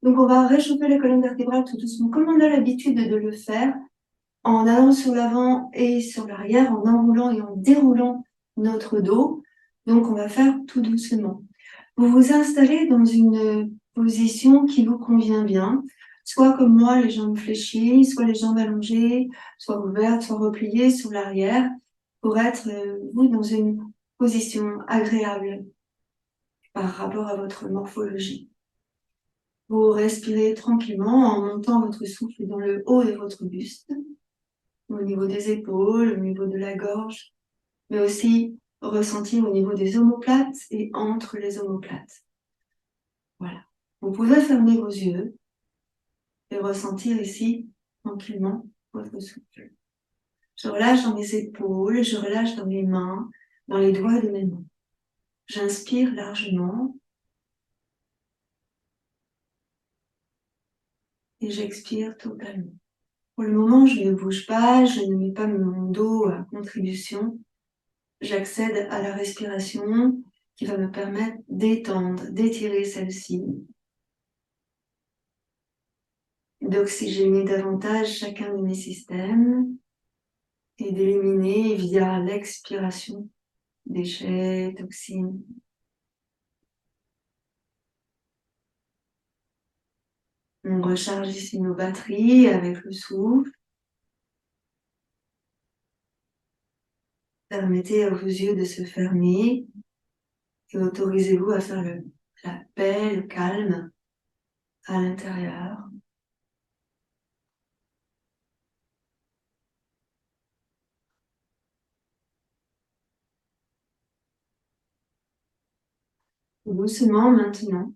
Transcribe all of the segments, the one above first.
Donc, on va réchauffer la colonne vertébrale tout doucement, comme on a l'habitude de le faire, en allant sur l'avant et sur l'arrière, en enroulant et en déroulant notre dos. Donc, on va faire tout doucement. Vous vous installez dans une position qui vous convient bien, soit comme moi, les jambes fléchies, soit les jambes allongées, soit ouvertes, soit repliées sur l'arrière, pour être, vous, dans une position agréable par rapport à votre morphologie. Vous respirez tranquillement en montant votre souffle dans le haut de votre buste, au niveau des épaules, au niveau de la gorge, mais aussi ressentir au niveau des omoplates et entre les omoplates. Voilà. Vous pouvez fermer vos yeux et ressentir ici, tranquillement, votre souffle. Je relâche dans mes épaules, je relâche dans mes mains, dans les doigts de mes mains. J'inspire largement et j'expire totalement. Pour le moment, je ne bouge pas, je ne mets pas mon dos à contribution. J'accède à la respiration qui va me permettre d'étendre, d'étirer celle-ci, d'oxygéner davantage chacun de mes systèmes et d'éliminer via l'expiration déchets, toxines. On recharge ici nos batteries avec le souffle. Permettez à vos yeux de se fermer et autorisez-vous à faire la paix, le calme à l'intérieur. Doucement maintenant,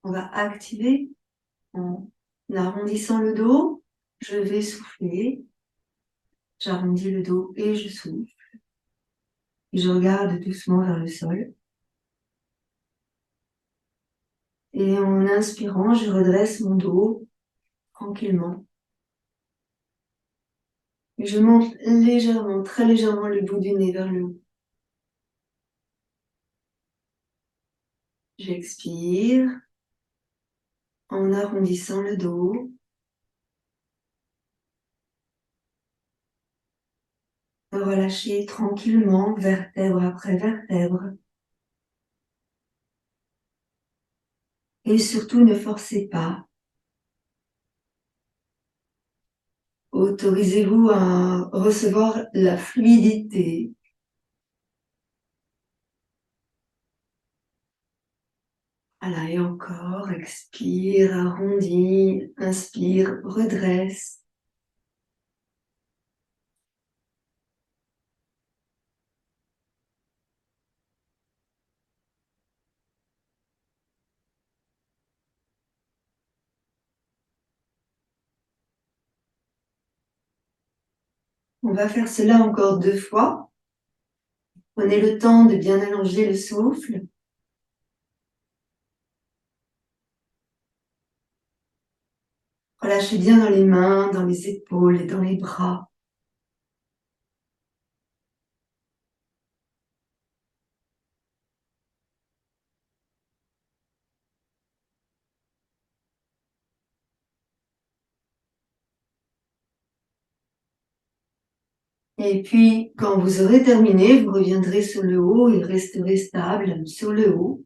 on va activer en arrondissant le dos. Je vais souffler. J'arrondis le dos et je souffle. Et je regarde doucement vers le sol. Et en inspirant, je redresse mon dos tranquillement. Et je monte légèrement, très légèrement le bout du nez vers le haut. J'expire en arrondissant le dos. Relâchez tranquillement, vertèbre après vertèbre. Et surtout, ne forcez pas. Autorisez-vous à recevoir la fluidité. Voilà, et encore, expire, arrondis, inspire, redresse. On va faire cela encore 2 fois. Prenez le temps de bien allonger le souffle. Relâchez bien dans les mains, dans les épaules et dans les bras. Et puis, quand vous aurez terminé, vous reviendrez sur le haut et resterez stable sur le haut.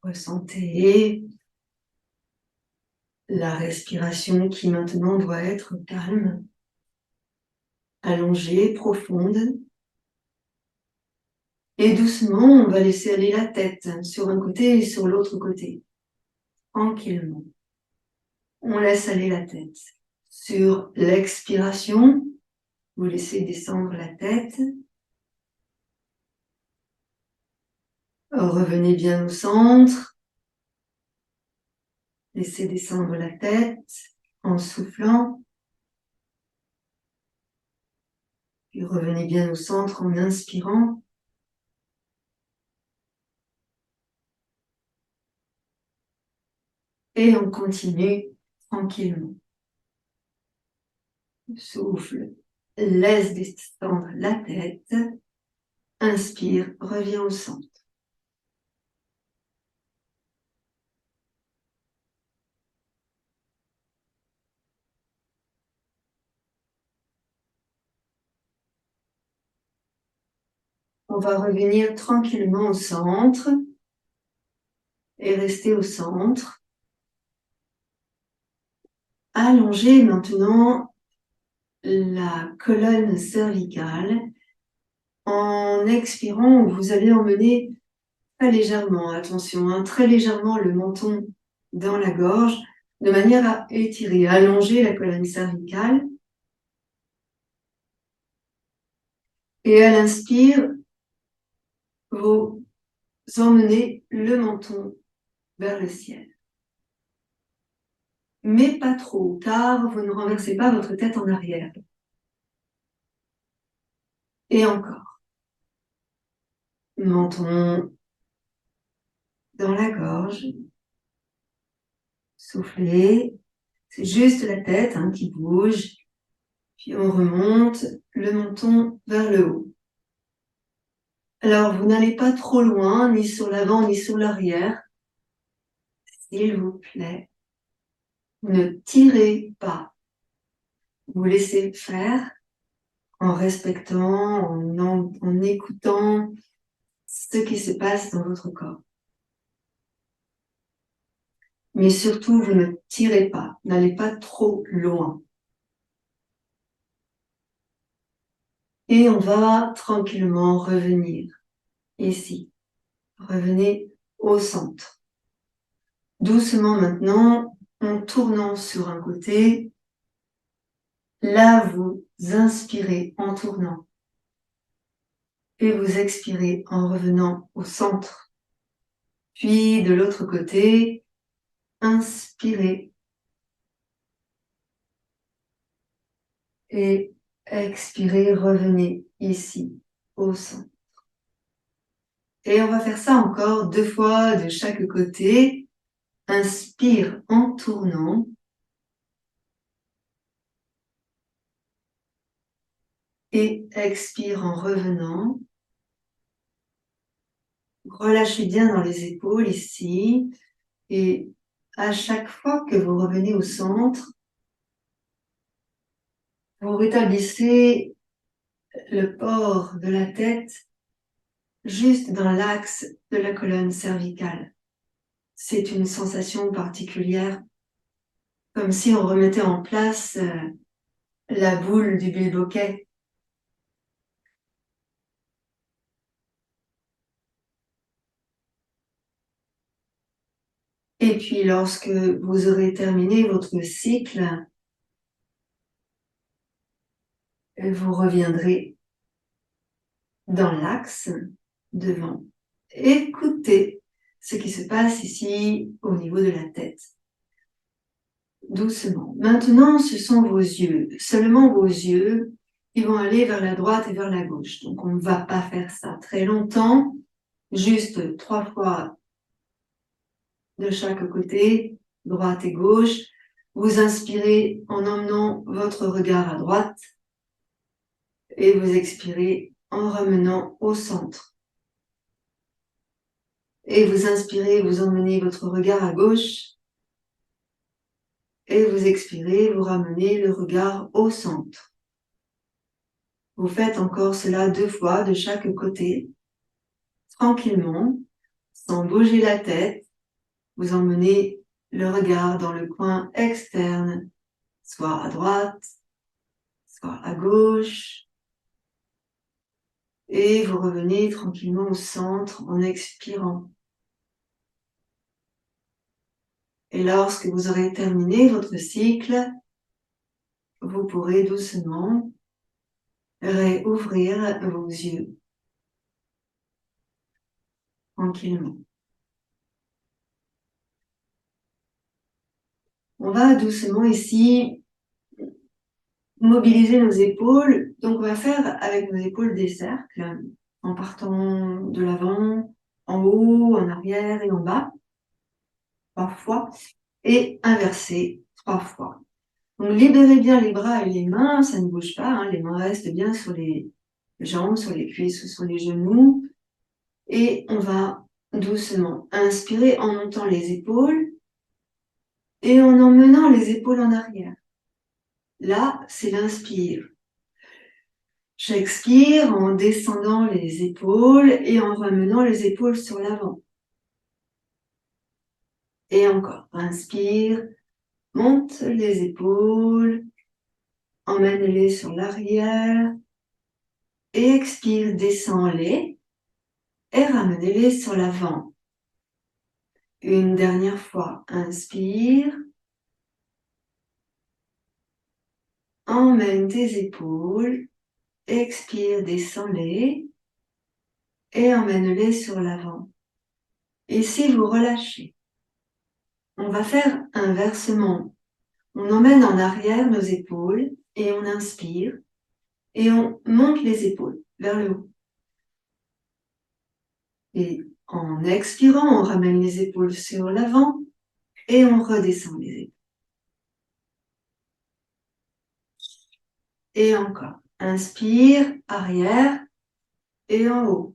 Ressentez la respiration qui maintenant doit être calme, allongée, profonde. Et doucement, on va laisser aller la tête sur un côté et sur l'autre côté. Tranquillement. On laisse aller la tête. Sur l'expiration, vous laissez descendre la tête. Revenez bien au centre. Laissez descendre la tête en soufflant. Puis revenez bien au centre en inspirant. Et on continue tranquillement. Souffle, laisse descendre la tête. Inspire, reviens au centre. On va revenir tranquillement au centre et rester au centre. Allongez maintenant la colonne cervicale en expirant. Vous allez emmener très légèrement, attention, hein, très légèrement le menton dans la gorge de manière à étirer, allonger la colonne cervicale. Et à l'inspire, vous emmenez le menton vers le ciel. Mais pas trop, car vous ne renversez pas votre tête en arrière. Et encore. Menton dans la gorge. Soufflez. C'est juste la tête qui bouge. Puis on remonte le menton vers le haut. Alors, vous n'allez pas trop loin, ni sur l'avant, ni sur l'arrière. S'il vous plaît, ne tirez pas. Vous laissez faire en respectant, en écoutant ce qui se passe dans votre corps. Mais surtout, vous ne tirez pas, n'allez pas trop loin. Et on va tranquillement revenir ici. Revenez au centre. Doucement maintenant, en tournant sur un côté. Là, vous inspirez en tournant. Et vous expirez en revenant au centre. Puis de l'autre côté, inspirez. Et expirez, revenez ici, au centre. Et on va faire ça encore 2 fois de chaque côté. Inspire en tournant. Et expire en revenant. Relâchez bien dans les épaules ici. Et à chaque fois que vous revenez au centre, vous rétablissez le port de la tête juste dans l'axe de la colonne cervicale. C'est une sensation particulière, comme si on remettait en place la boule du bilboquet. Et puis lorsque vous aurez terminé votre cycle, vous reviendrez dans l'axe devant. Écoutez ce qui se passe ici au niveau de la tête. Doucement. Maintenant, ce sont vos yeux, seulement vos yeux qui vont aller vers la droite et vers la gauche. Donc, on ne va pas faire ça très longtemps, juste 3 fois de chaque côté, droite et gauche. Vous inspirez en emmenant votre regard à droite et vous expirez en ramenant au centre. Et vous inspirez, vous emmenez votre regard à gauche et vous expirez, vous ramenez le regard au centre. Vous faites encore cela 2 fois de chaque côté, tranquillement, sans bouger la tête. Vous emmenez le regard dans le coin externe, soit à droite, soit à gauche. Et vous revenez tranquillement au centre en expirant. Et lorsque vous aurez terminé votre cycle, vous pourrez doucement réouvrir vos yeux. Tranquillement. On va doucement ici mobiliser nos épaules. Donc, on va faire avec nos épaules des cercles en partant de l'avant, en haut, en arrière et en bas, 3 fois, et inverser 3 fois. Donc, libérez bien les bras et les mains, ça ne bouge pas, les mains restent bien sur les jambes, sur les cuisses ou sur les genoux. Et on va doucement inspirer en montant les épaules et en emmenant les épaules en arrière. Là, c'est l'inspire. J'expire en descendant les épaules et en ramenant les épaules sur l'avant. Et encore, inspire, monte les épaules, emmène-les sur l'arrière. Et expire, descends-les et ramène-les sur l'avant. Une dernière fois, inspire. Emmène tes épaules, expire, descends-les et emmène-les sur l'avant. Ici, vous relâchez. On va faire un versement. On emmène en arrière nos épaules et on inspire et on monte les épaules vers le haut. Et en expirant, on ramène les épaules sur l'avant et on redescend les épaules. Et encore. Inspire, arrière et en haut.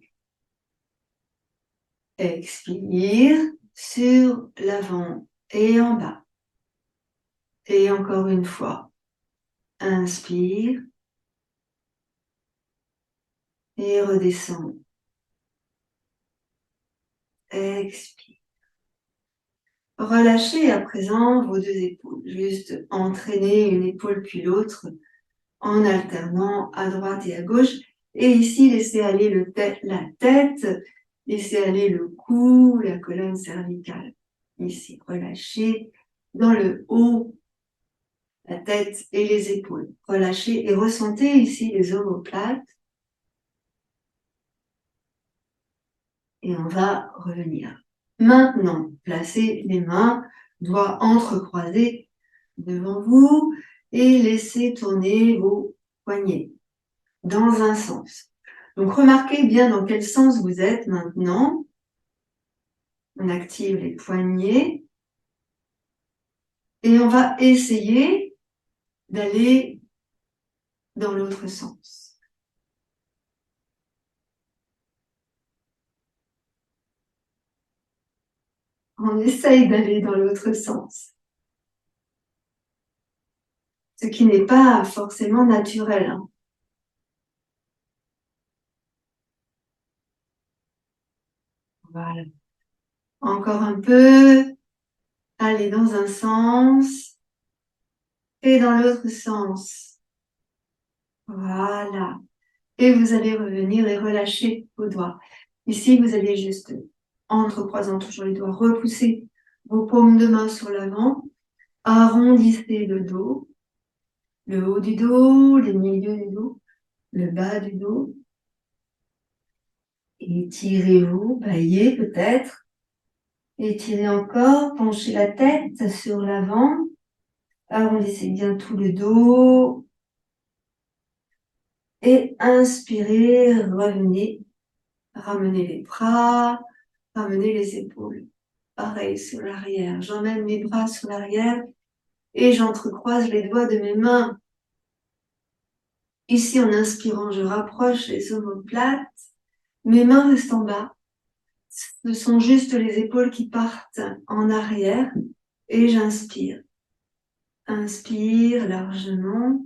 Expire sur l'avant et en bas. Et encore une fois. Inspire et redescends. Expire. Relâchez à présent vos deux épaules. Juste entraînez une épaule puis l'autre en alternant à droite et à gauche. Et ici, laissez aller la tête, laissez aller le cou, la colonne cervicale. Ici, relâchez dans le haut, la tête et les épaules. Relâchez et ressentez ici les omoplates. Et on va revenir. Maintenant, placez les mains, doigts entrecroisés devant vous et laissez tourner vos poignets dans un sens. Donc, remarquez bien dans quel sens vous êtes maintenant. On active les poignets et on va essayer d'aller dans l'autre sens. On essaye d'aller dans l'autre sens. Ce qui n'est pas forcément naturel. Voilà. Encore un peu. Allez dans un sens et dans l'autre sens. Voilà. Et vous allez revenir et relâcher vos doigts. Ici, vous allez juste, entrecroisant toujours les doigts, repousser vos paumes de main sur l'avant, arrondissez le haut du dos, les milieux du dos, le bas du dos. Étirez-vous, baillez peut-être. Étirez encore, penchez la tête sur l'avant. Arrondissez bien tout le dos. Et inspirez, revenez. Ramenez les bras, ramenez les épaules. Pareil sur l'arrière. J'emmène mes bras sur l'arrière et j'entrecroise les doigts de mes mains. Ici, en inspirant, je rapproche les omoplates. Mes mains restent en bas. Ce sont juste les épaules qui partent en arrière et j'inspire. Inspire largement.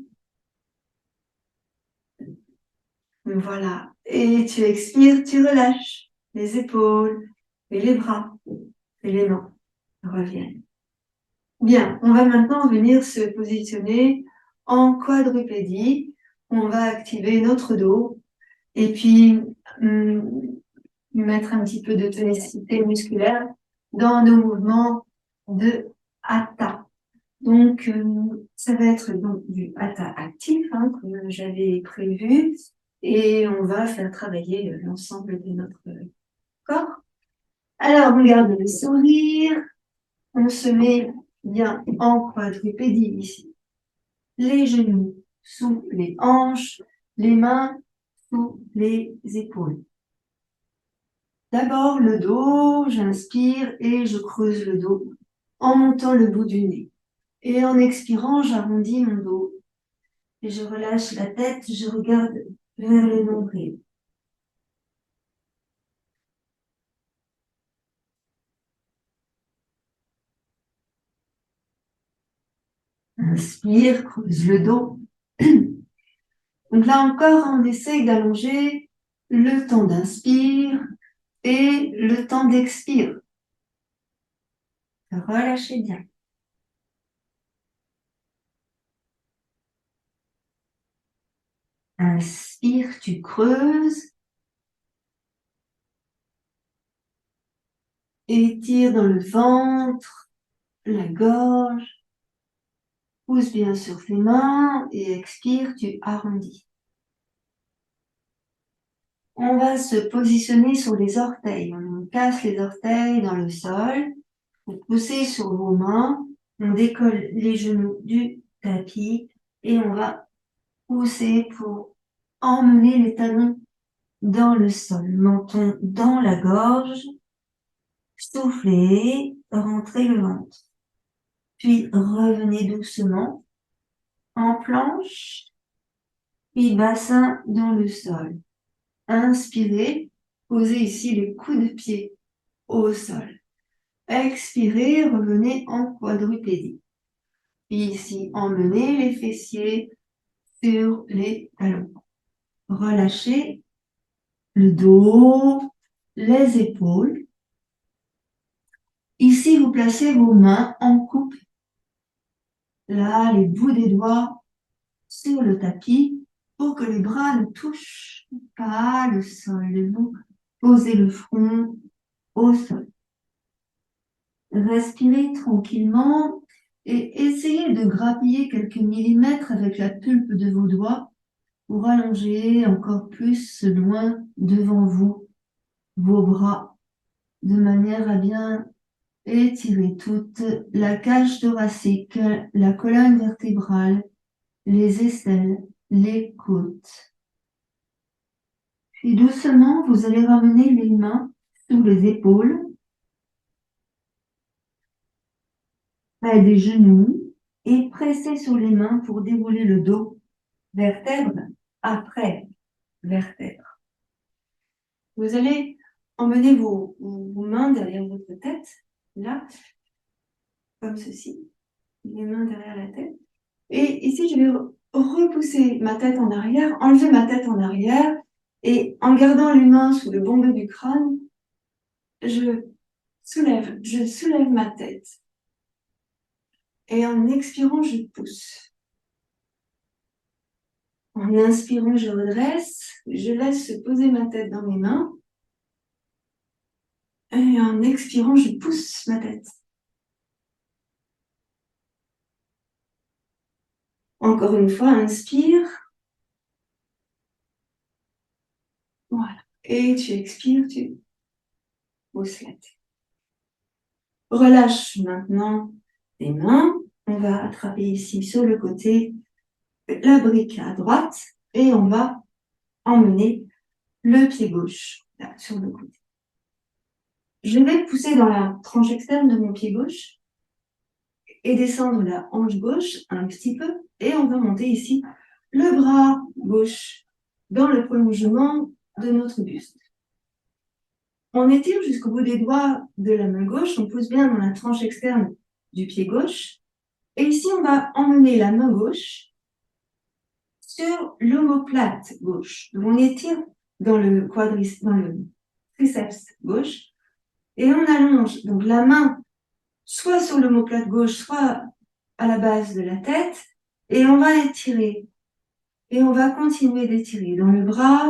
Voilà. Et tu expires, tu relâches les épaules et les bras et les mains reviennent. Bien, on va maintenant venir se positionner en quadrupédie. On va activer notre dos et puis mettre un petit peu de tonicité musculaire dans nos mouvements de hatha. Donc, ça va être donc du hatha actif, comme j'avais prévu, et on va faire travailler l'ensemble de notre corps. Alors, on garde le sourire, on se met bien en quadrupédie ici. Les genoux sous les hanches, les mains sous les épaules. D'abord le dos, j'inspire et je creuse le dos en montant le bout du nez. Et en expirant, j'arrondis mon dos. Et je relâche la tête, je regarde vers le nombril. Inspire, creuse le dos. Donc là encore, on essaye d'allonger le temps d'inspire et le temps d'expire. Relâchez bien. Inspire, tu creuses. Étire dans le ventre, la gorge. Pousse bien sur tes mains et expire, tu arrondis. On va se positionner sur les orteils. On casse les orteils dans le sol. Vous poussez sur vos mains. On décolle les genoux du tapis et on va pousser pour emmener les talons dans le sol. Menton dans la gorge. Soufflez, rentrez le ventre. Puis revenez doucement en planche. Puis bassin dans le sol. Inspirez, posez ici les coups de pied au sol. Expirez, revenez en quadrupédie. Puis ici, emmenez les fessiers sur les talons. Relâchez le dos, les épaules. Ici, vous placez vos mains en coupe. Là, les bouts des doigts sur le tapis pour que les bras ne touchent pas le sol. Vous posez le front au sol. Respirez tranquillement et essayez de grappiller quelques millimètres avec la pulpe de vos doigts pour allonger encore plus loin devant vous vos bras de manière à bien étirer toute la cage thoracique, la colonne vertébrale, les aisselles, les côtes. Puis doucement, vous allez ramener les mains sous les épaules, près des genoux et presser sur les mains pour dérouler le dos, vertèbre après vertèbre. Vous allez emmener vos mains derrière votre tête, là, comme ceci, les mains derrière la tête. Et ici, je vais repousser ma tête en arrière, enlever ma tête en arrière, et en gardant les mains sous le bombé du crâne, je soulève ma tête. Et en expirant, je pousse. En inspirant, je redresse, je laisse poser ma tête dans mes mains. Et en expirant, je pousse ma tête. Encore une fois, inspire. Voilà. Et tu expires, tu pousses la tête. Relâche maintenant les mains. On va attraper ici sur le côté la brique à droite et on va emmener le pied gauche là, sur le côté. Je vais pousser dans la tranche externe de mon pied gauche et descendre la hanche gauche un petit peu et on va monter ici le bras gauche dans le prolongement de notre buste. On étire jusqu'au bout des doigts de la main gauche, on pousse bien dans la tranche externe du pied gauche et ici on va emmener la main gauche sur l'omoplate gauche. Donc on étire dans le triceps gauche et on allonge donc la main soit sur l'omoplate gauche, soit à la base de la tête et on va étirer. Et on va continuer d'étirer dans le bras,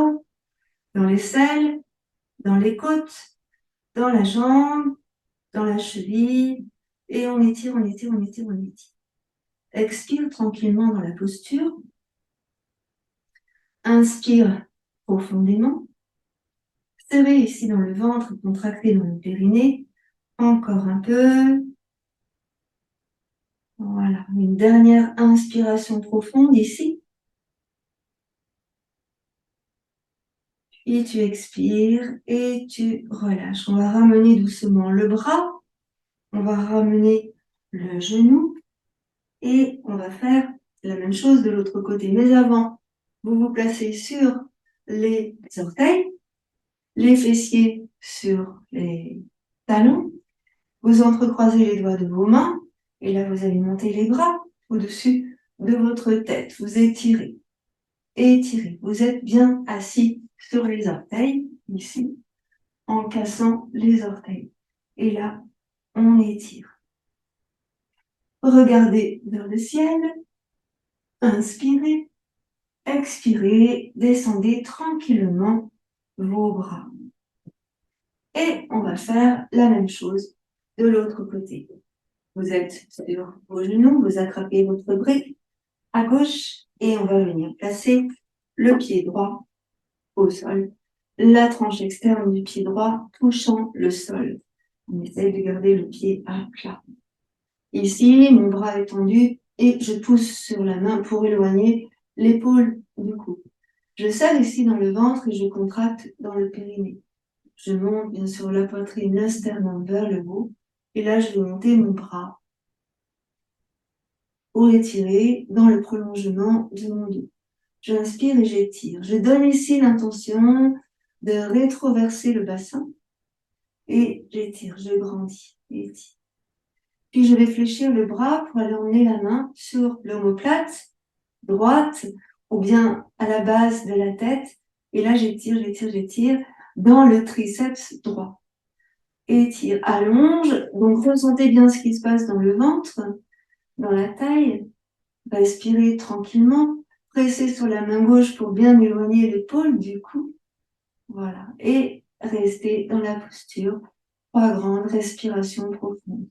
dans l'aisselle, dans les côtes, dans la jambe, dans la cheville et on étire, on étire, on étire, on étire. Expire tranquillement dans la posture. Inspire profondément. Serrez ici dans le ventre, contractez dans le périnée. Encore un peu. Voilà, une dernière inspiration profonde ici. Puis tu expires et tu relâches. On va ramener doucement le bras. On va ramener le genou. Et on va faire la même chose de l'autre côté. Mais avant, vous vous placez sur les orteils, les fessiers sur les talons. Vous entrecroisez les doigts de vos mains et là, vous allez monter les bras au-dessus de votre tête. Vous étirez. étirez. Vous êtes bien assis sur les orteils, ici, en cassant les orteils. Et là, on étire. Regardez vers le ciel, inspirez, expirez, descendez tranquillement vos bras. Et on va faire la même chose de l'autre côté. Vous êtes sur vos genoux, vous attrapez votre brique à gauche et on va venir placer le pied droit au sol, la tranche externe du pied droit touchant le sol. On essaye de garder le pied à plat. Ici, mon bras est tendu et je pousse sur la main pour éloigner l'épaule du cou. Je serre ici dans le ventre et je contracte dans le périnée. Je monte bien sûr la poitrine, le sternum vers le haut. Et là, je vais monter mon bras pour étirer dans le prolongement de mon dos. J'inspire et j'étire. Je donne ici l'intention de rétroverser le bassin. Et j'étire, je grandis, étire. Puis je vais fléchir le bras pour aller emmener la main sur l'omoplate droite ou bien à la base de la tête. Et là, j'étire, j'étire, j'étire dans le triceps droit. Étire, allonge. Donc, ressentez bien ce qui se passe dans le ventre, dans la taille. Respirez tranquillement. Pressez sur la main gauche pour bien éloigner l'épaule du cou. Voilà. Et restez dans la posture. 3 grandes respirations profondes.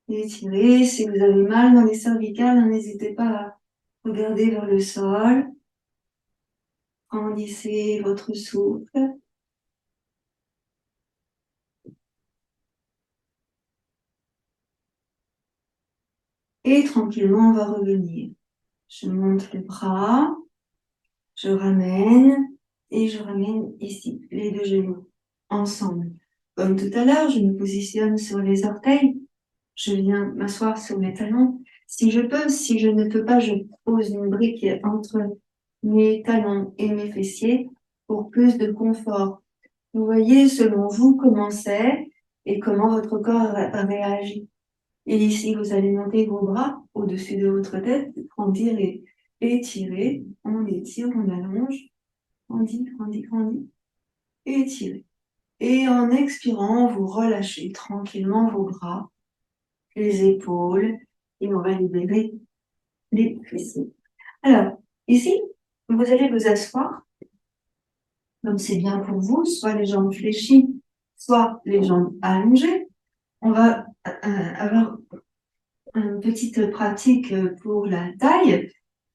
Étirez. Si vous avez mal dans les cervicales, n'hésitez pas à regarder vers le sol. Grandissez votre souffle. Et tranquillement, on va revenir. Je monte le bras. Je ramène. Et je ramène ici, les deux genoux, ensemble. Comme tout à l'heure, je me positionne sur les orteils. Je viens m'asseoir sur mes talons. Si je peux, si je ne peux pas, je pose une brique entre mes talons et mes fessiers pour plus de confort. Vous voyez, selon vous, comment c'est et comment votre corps réagit. Et ici, vous allez monter vos bras au-dessus de votre tête, grandir et étirer. On étire, on allonge. Grandit, grandit, grandit. Et étirez. Et en expirant, vous relâchez tranquillement vos bras, les épaules, et on va libérer les fessiers. Alors, ici, vous allez vous asseoir, comme c'est bien pour vous, soit les jambes fléchies, soit les jambes allongées. On va avoir une petite pratique pour la taille.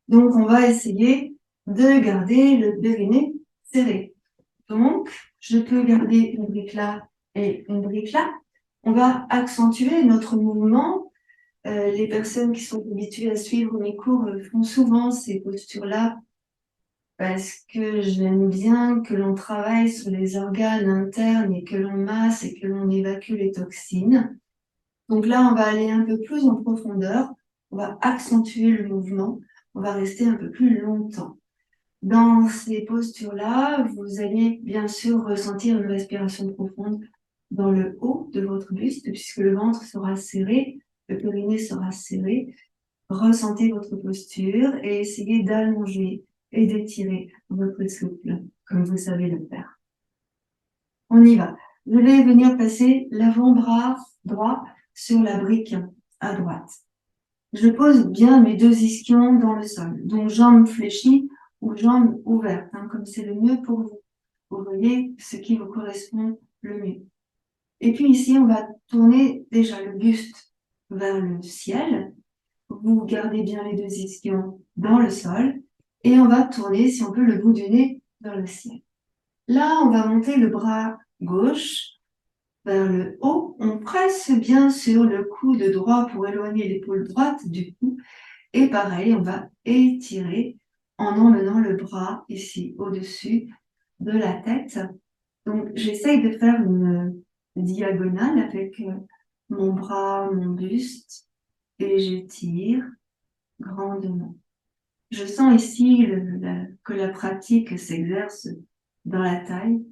Donc, on va essayer de garder le périnée serré. Donc, je peux garder une brique là et une brique là. On va accentuer notre mouvement. Les personnes qui sont habituées à suivre mes cours font souvent ces postures-là parce que j'aime bien que l'on travaille sur les organes internes et que l'on masse et que l'on évacue les toxines. Donc là, on va aller un peu plus en profondeur. On va accentuer le mouvement. On va rester un peu plus longtemps. Dans ces postures-là, vous allez bien sûr ressentir une respiration profonde dans le haut de votre buste, puisque le ventre sera serré, le périnée sera serré. Ressentez votre posture et essayez d'allonger et d'étirer votre souffle, comme vous savez le faire. On y va. Je vais venir placer l'avant-bras droit sur la brique à droite. Je pose bien mes deux ischions dans le sol, donc jambes fléchies ou jambes ouvertes, comme c'est le mieux pour vous. Vous voyez ce qui vous correspond le mieux. Et puis ici, on va tourner déjà le buste vers le ciel. Vous gardez bien les deux ischions dans le sol et on va tourner, si on peut, le bout du nez vers le ciel. Là, on va monter le bras gauche vers le haut. On presse bien sur le coude droit pour éloigner l'épaule droite du cou. Et pareil, on va étirer en emmenant le bras ici au-dessus de la tête. Donc, j'essaye de faire une diagonale avec mon bras, mon buste, et j'étire grandement. Je sens ici que la pratique s'exerce dans la taille.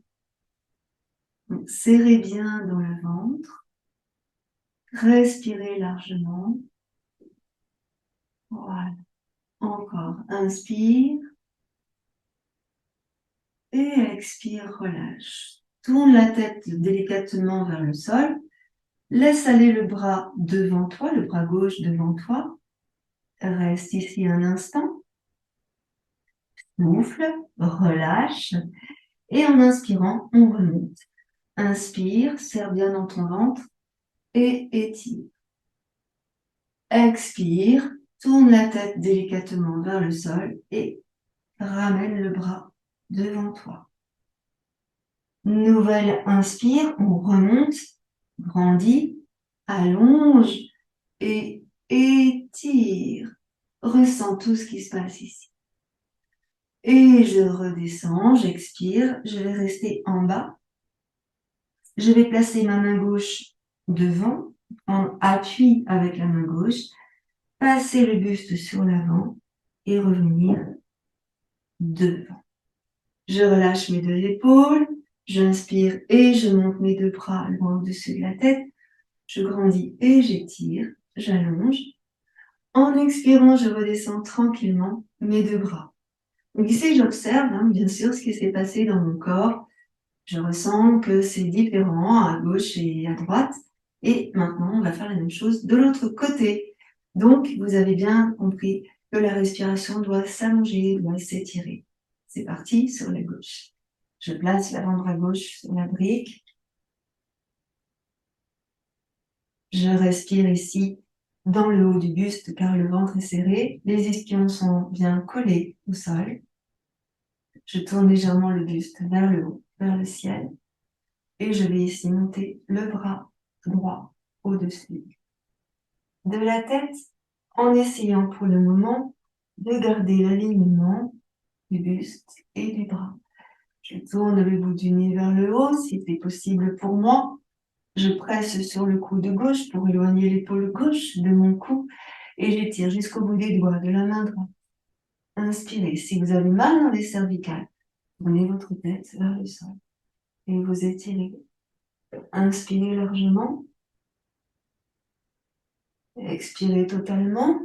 Donc, serrez bien dans le ventre. Respirez largement. Voilà. Encore. Inspire. Et expire, relâche. Tourne la tête délicatement vers le sol. Laisse aller le bras devant toi, le bras gauche devant toi. Reste ici un instant. Souffle, relâche. Et en inspirant, on remonte. Inspire, serre bien dans ton ventre et étire. Expire, tourne la tête délicatement vers le sol et ramène le bras devant toi. Nouvelle inspire, on remonte, grandit, allonge et étire. Ressens tout ce qui se passe ici. Et je redescends, j'expire, je vais rester en bas. Je vais placer ma main gauche devant, en appui avec la main gauche, passer le buste sur l'avant et revenir devant. Je relâche mes deux épaules, j'inspire et je monte mes deux bras loin au-dessus de la tête. Je grandis et j'étire, j'allonge. En expirant, je redescends tranquillement mes deux bras. Donc ici, j'observe bien sûr ce qui s'est passé dans mon corps. Je ressens que c'est différent à gauche et à droite. Et maintenant, on va faire la même chose de l'autre côté. Donc, vous avez bien compris que la respiration doit s'allonger, doit s'étirer. C'est parti sur la gauche. Je place l'avant-bras gauche sur la brique. Je respire ici dans le haut du buste car le ventre est serré. Les ischions sont bien collés au sol. Je tourne légèrement le buste vers le haut, vers le ciel. Et je vais ici monter le bras droit au-dessus de la tête en essayant pour le moment de garder l'alignement du buste et du bras. Je tourne le bout du nez vers le haut si c'est possible pour moi. Je presse sur le coude gauche pour éloigner l'épaule gauche de mon cou et j'étire jusqu'au bout des doigts de la main droite. Inspirez. Si vous avez mal dans les cervicales, prenez votre tête vers le sol et vous étirez. Inspirez largement. Expirez totalement.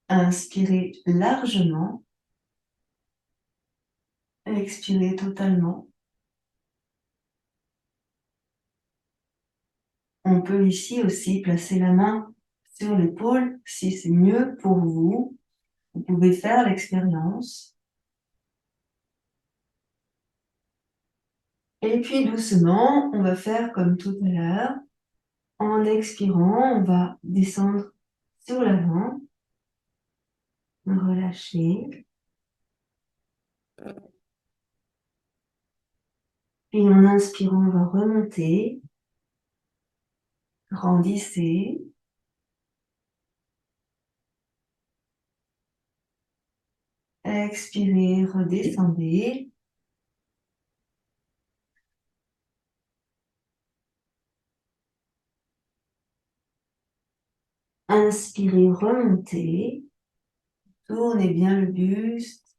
Inspirez largement. Expirez totalement. On peut ici aussi placer la main sur l'épaule si c'est mieux pour vous. Vous pouvez faire l'expérience. Et puis doucement, on va faire comme tout à l'heure. En expirant, on va descendre sur l'avant. Relâcher. Puis en inspirant, on va remonter. Grandissez. Expirez, redescendez. Inspirez, remontez. Tournez bien le buste.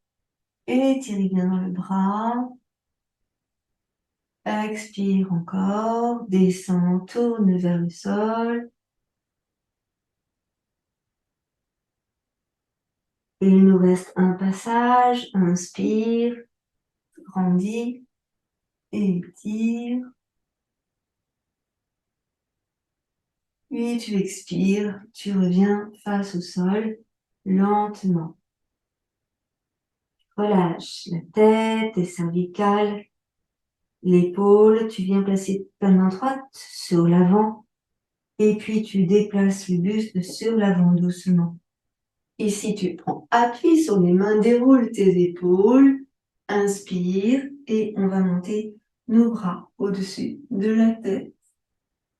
Étirez bien dans le bras. Expire encore. Descend, tourne vers le sol. Et il nous reste un passage. Inspire. Grandis. Étire. Puis tu expires. Tu reviens face au sol. Lentement. Relâche la tête, les cervicales, l'épaule. Tu viens placer ta main droite sur l'avant. Et puis tu déplaces le buste sur l'avant doucement. Ici, tu prends appui sur les mains, déroule tes épaules. Inspire et on va monter nos bras au-dessus de la tête.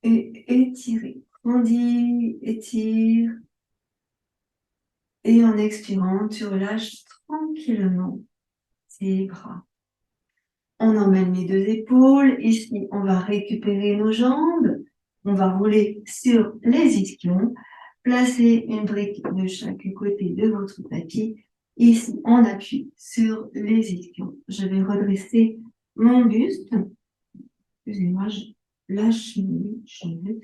Et étirer. Grandis, étire. Et en expirant, tu relâches tranquillement tes bras. On emmène les deux épaules. Ici, on va récupérer nos jambes. On va rouler sur les ischions. Placez une brique de chaque côté de votre tapis. Ici, on appuie sur les ischions. Je vais redresser mon buste. Excusez-moi, je lâche mes cheveux.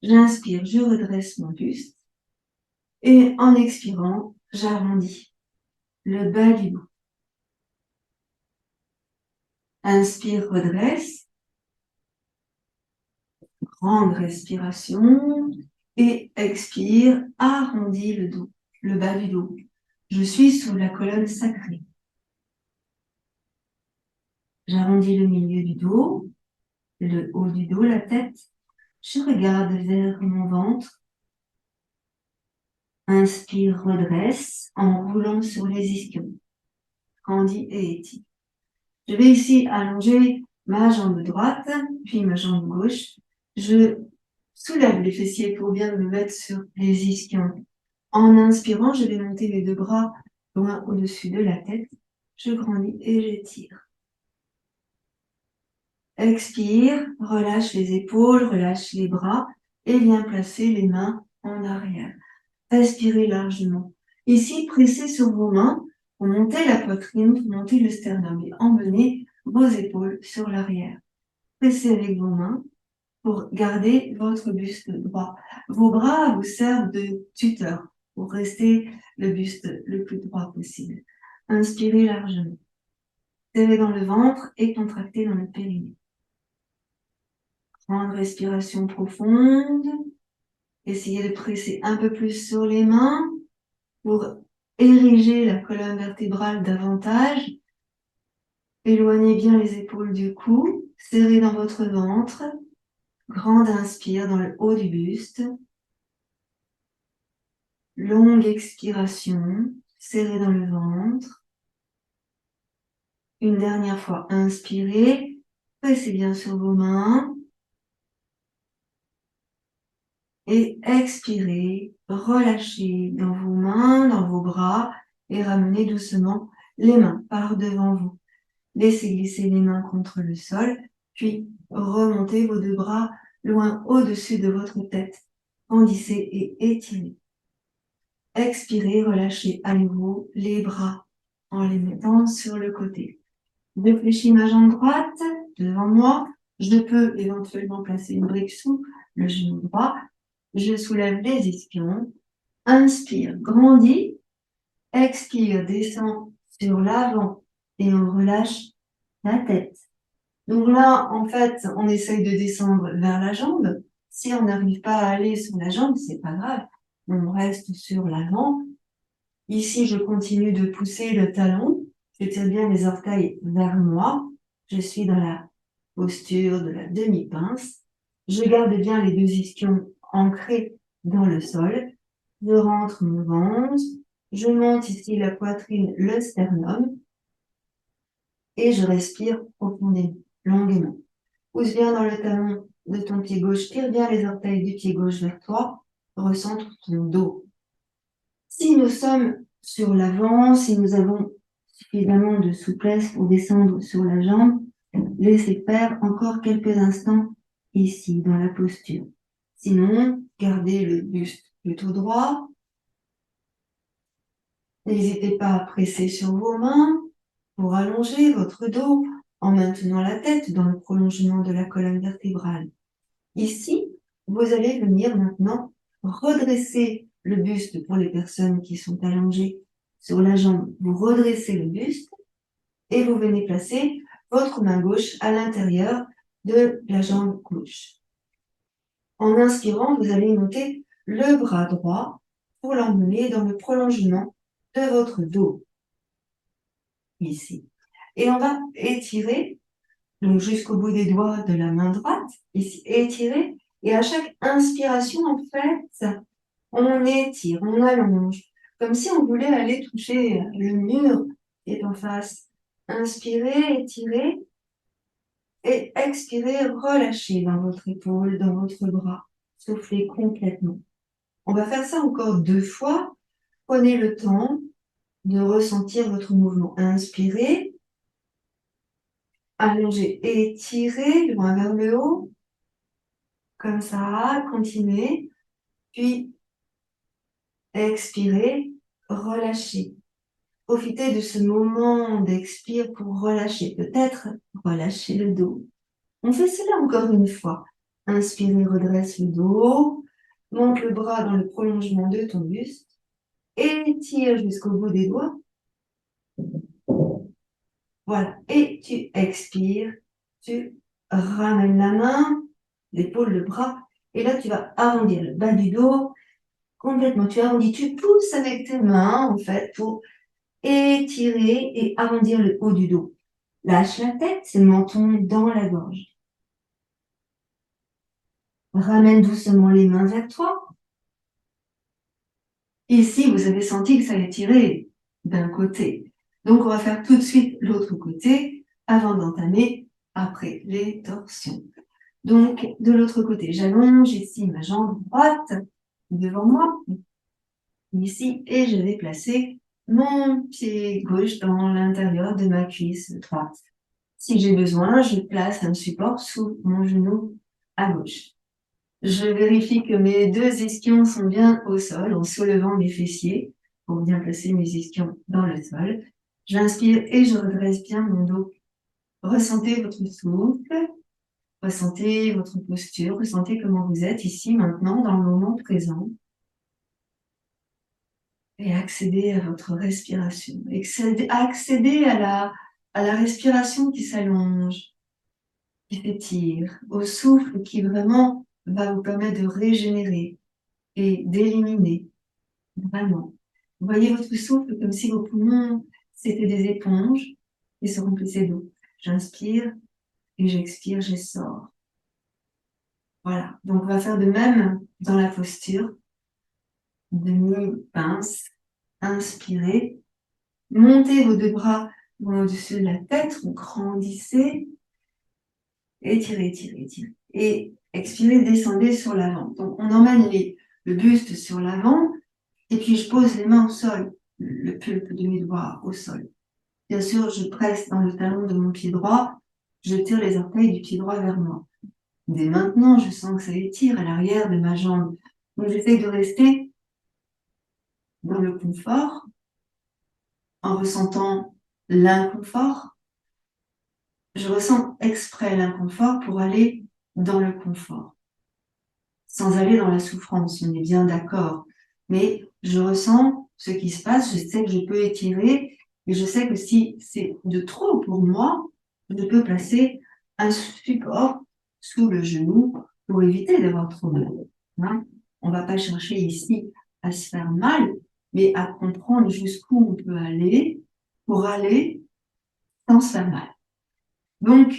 J'inspire, je redresse mon buste. Et en expirant, j'arrondis le bas du dos. Inspire, redresse. Grande respiration. Et expire, arrondis le dos, le bas du dos. Je suis sous la colonne sacrée. J'arrondis le milieu du dos, le haut du dos, la tête. Je regarde vers mon ventre. Inspire, redresse en roulant sur les ischions. Grandis et étire. Je vais ici allonger ma jambe droite, puis ma jambe gauche. Je soulève les fessiers pour bien me mettre sur les ischions. En inspirant, je vais monter les deux bras loin au-dessus de la tête. Je grandis et j'étire. Expire, relâche les épaules, relâche les bras et viens placer les mains en arrière. Respirez largement. Ici, pressez sur vos mains pour monter la poitrine, pour monter le sternum et emmenez vos épaules sur l'arrière. Pressez avec vos mains pour garder votre buste droit. Vos bras vous servent de tuteur pour rester le buste le plus droit possible. Inspirez largement. Serrez dans le ventre et contractez dans le périnée. Grande respiration profonde. Essayez de presser un peu plus sur les mains pour ériger la colonne vertébrale davantage. Éloignez bien les épaules du cou. Serrez dans votre ventre. Grande inspire dans le haut du buste. Longue expiration. Serrez dans le ventre. Une dernière fois, inspirez. Pressez bien sur vos mains. Et expirez, relâchez dans vos mains, dans vos bras et ramenez doucement les mains par devant vous. Laissez glisser les mains contre le sol, puis remontez vos deux bras loin au-dessus de votre tête. Grandissez et étirez. Expirez, relâchez à nouveau les bras en les mettant sur le côté. Je fléchis ma jambe droite devant moi. Je peux éventuellement placer une brique sous le genou droit. Je soulève les ischions. Inspire, grandis. Expire, descend sur l'avant et on relâche la tête. Donc là, en fait, on essaye de descendre vers la jambe. Si on n'arrive pas à aller sur la jambe, c'est pas grave. On reste sur l'avant. Ici, je continue de pousser le talon. Je tire bien les orteils vers moi. Je suis dans la posture de la demi-pince. Je garde bien les deux ischions ancrés dans le sol. Je rentre mon ventre. Je monte ici la poitrine, le sternum. Et je respire profondément, longuement. Pousse bien dans le talon de ton pied gauche. Tire bien les orteils du pied gauche vers toi. Recentre ton dos. Si nous sommes sur l'avant, si nous avons suffisamment de souplesse pour descendre sur la jambe, laissez faire encore quelques instants ici, dans la posture. Sinon, gardez le buste plutôt droit. N'hésitez pas à presser sur vos mains pour allonger votre dos en maintenant la tête dans le prolongement de la colonne vertébrale. Ici, vous allez venir maintenant redresser le buste pour les personnes qui sont allongées sur la jambe. Vous redressez le buste et vous venez placer votre main gauche à l'intérieur de la jambe gauche. En inspirant, vous allez monter le bras droit pour l'emmener dans le prolongement de votre dos. Ici. Et on va étirer, donc jusqu'au bout des doigts de la main droite, ici, étirer. Et à chaque inspiration, en fait, on étire, on allonge, comme si on voulait aller toucher le mur qui est en face. Inspirez, étirez, et expirez, relâchez dans votre épaule, dans votre bras. Soufflez complètement. On va faire ça encore 2 fois. Prenez le temps de ressentir votre mouvement. Inspirez, allongez, étirez, loin vers le haut. Comme ça, continuez. Puis, expirez, relâchez. Profitez de ce moment d'expire pour relâcher. Peut-être relâcher le dos. On fait cela encore une fois. Inspirez, redresse le dos. Monte le bras dans le prolongement de ton buste. étire jusqu'au bout des doigts. Voilà. Et tu expires, tu ramènes la main, l'épaule, le bras, et là tu vas arrondir le bas du dos complètement. Tu arrondis, tu pousses avec tes mains en fait pour étirer et arrondir le haut du dos. Lâche la tête, le menton dans la gorge. Ramène doucement les mains vers toi. Ici, vous avez senti que ça a étiré d'un côté. Donc, on va faire tout de suite l'autre côté avant d'entamer après les torsions. Donc, de l'autre côté, j'allonge ici ma jambe droite devant moi, ici, et je vais placer mon pied gauche dans l'intérieur de ma cuisse droite. Si j'ai besoin, je place un support sous mon genou à gauche. Je vérifie que mes deux ischions sont bien au sol en soulevant mes fessiers pour bien placer mes ischions dans le sol. J'inspire et je redresse bien mon dos. Ressentez votre souffle, ressentez votre posture, ressentez comment vous êtes ici, maintenant, dans le moment présent. Et accédez à votre respiration. Accédez à la respiration qui s'allonge, qui s'étire, au souffle qui vraiment va vous permettre de régénérer et d'éliminer. Vraiment. Voyez votre souffle comme si vos poumons, c'était des éponges qui se remplissaient d'eau. J'inspire et j'expire, je sors. Voilà. Donc, on va faire de même dans la posture. Demi-pince. Inspirez. Montez vos deux bras au-dessus de la tête, vous grandissez. Étirez, étirez, étirez. Et expirez, descendez sur l'avant. Donc, on emmène le buste sur l'avant. Et puis, je pose les mains au sol, le pulpe de mes doigts au sol. Bien sûr, je presse dans le talon de mon pied droit. Je tire les orteils du pied droit vers moi. Dès maintenant, je sens que ça étire à l'arrière de ma jambe. Donc, j'essaie de rester dans le confort, en ressentant l'inconfort. Je ressens exprès l'inconfort pour aller dans le confort, sans aller dans la souffrance, on est bien d'accord. Mais je ressens ce qui se passe, je sais que je peux étirer, et je sais que si c'est de trop pour moi, je peux placer un support sous le genou pour éviter d'avoir trop mal. Hein? On ne va pas chercher ici à se faire mal, mais à comprendre jusqu'où on peut aller pour aller sans se faire mal. Donc,